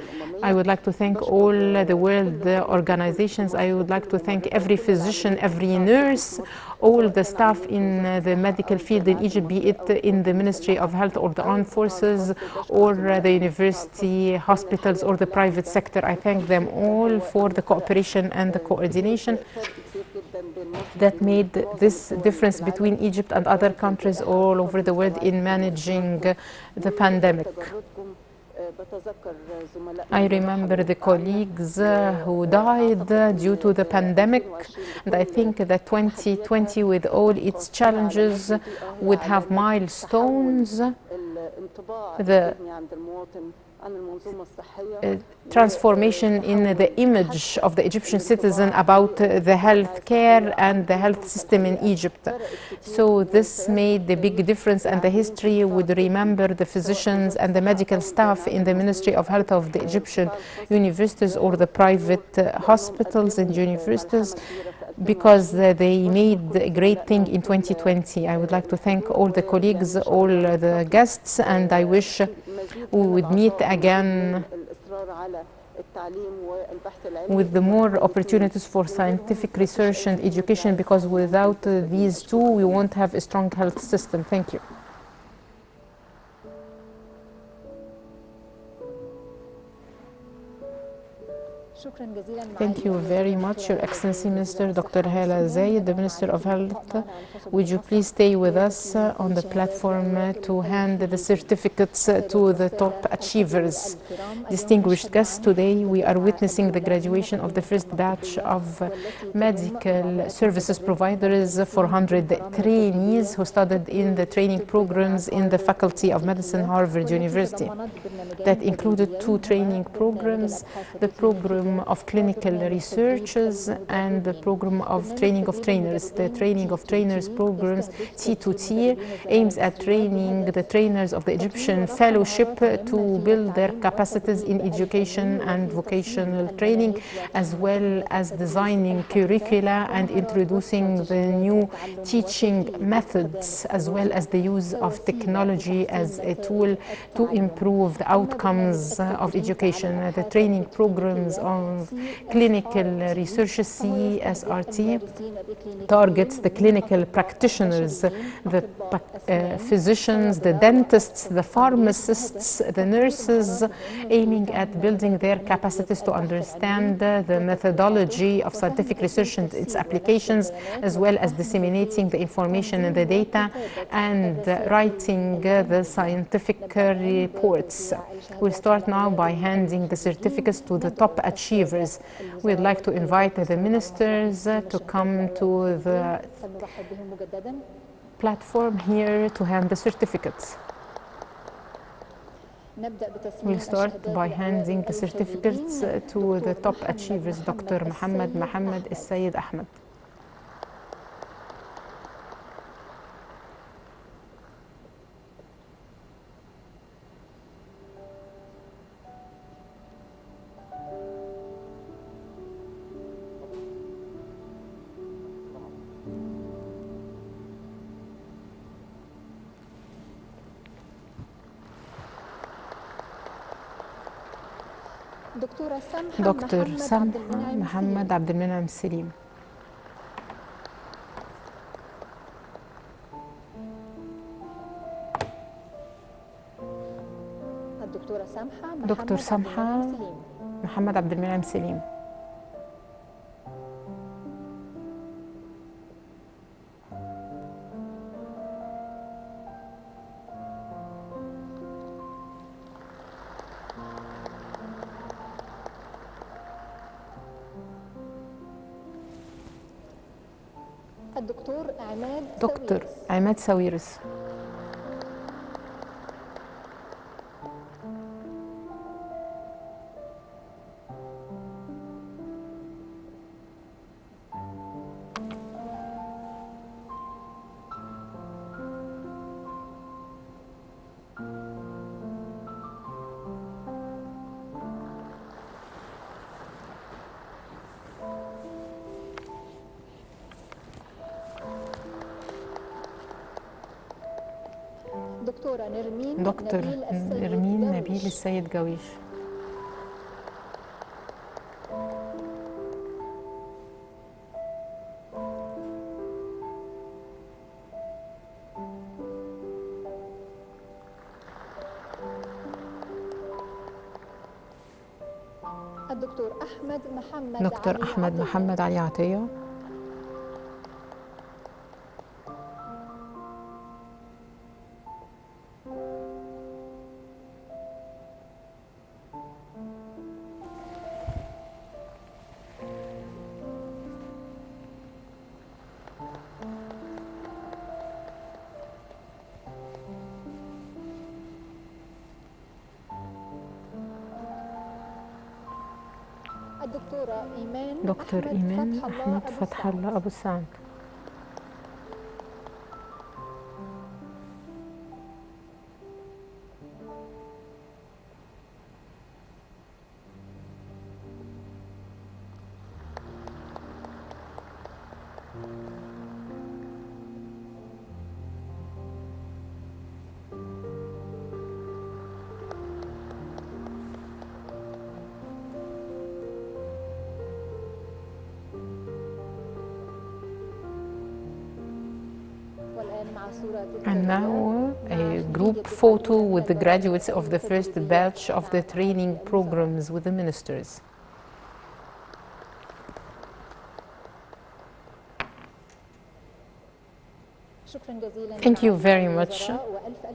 I would like to thank all the world organizations. I would like to thank every physician, every nurse, all the staff in the medical field in Egypt, be it in the Ministry of Health or the Armed Forces or the university, hospitals or the private sector. I thank them all for the cooperation and the coordination that made this difference between Egypt and other countries all over the world in managing the pandemic. I remember the colleagues who died due to the pandemic, and I think that 2020, with all its challenges, would have milestones. The transformation in the image of the Egyptian citizen about the health care and the health system in Egypt. So this made a big difference, and the history would remember the physicians and the medical staff in the Ministry of Health of the Egyptian universities or the private hospitals and universities, because they made a great thing in 2020. I would like to thank all the colleagues, all the guests, and I wish we would meet again with the more opportunities for scientific research and education, because without these two we won't have a strong health system. Thank you. Thank you very much, Your Excellency Minister Dr. Hala Zayed, the Minister of Health. Would you please stay with us on the platform to hand the certificates to the top achievers? Distinguished guests, today we are witnessing the graduation of the first batch of medical services providers, 400 trainees who studied in the training programs in the Faculty of Medicine, Harvard University. That included 2 training programs, the program of clinical researchers and the program of training of trainers. The training of trainers programs, T2T, aims at training the trainers of the Egyptian fellowship to build their capacities in education and vocational training, as well as designing curricula and introducing the new teaching methods, as well as the use of technology as a tool to improve the outcomes of education. The training programs of clinical research, CSRT, targets the clinical practitioners, the physicians, the dentists, the pharmacists, the nurses, aiming at building their capacities to understand the methodology of scientific research and its applications, as well as disseminating the information and the data and writing the scientific reports. We'll start now by handing the certificates to the top achievers. We'd like to invite the ministers to come to the platform here to hand the certificates. We'll start by handing the certificates to the top achievers, Dr. Mohammed Al-Sayed Ahmed. دكتور سمحة محمد عبد المنعم سليم. دكتور سمحة محمد عبد المنعم سليم. دكتور عماد ساويرس. دكتور نرمين نبيل السيد جويش. دكتور أحمد محمد علي عطية. دكتور إيمان أحمد فتح الله أبو السعد. And now a group photo with the graduates of the first batch of the training programs with the ministers. Thank you very much.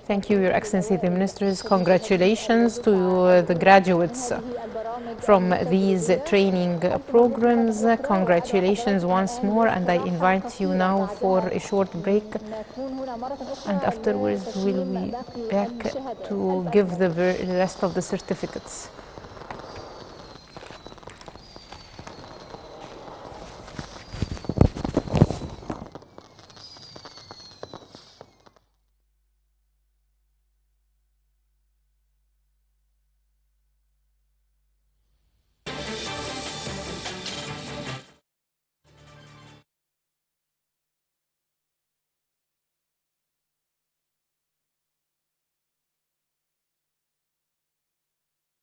Thank you, Your Excellency, the ministers. Congratulations to the graduates from these training programs. Congratulations once more, and I invite you now for a short break, and afterwards we'll be back to give the rest of the certificates.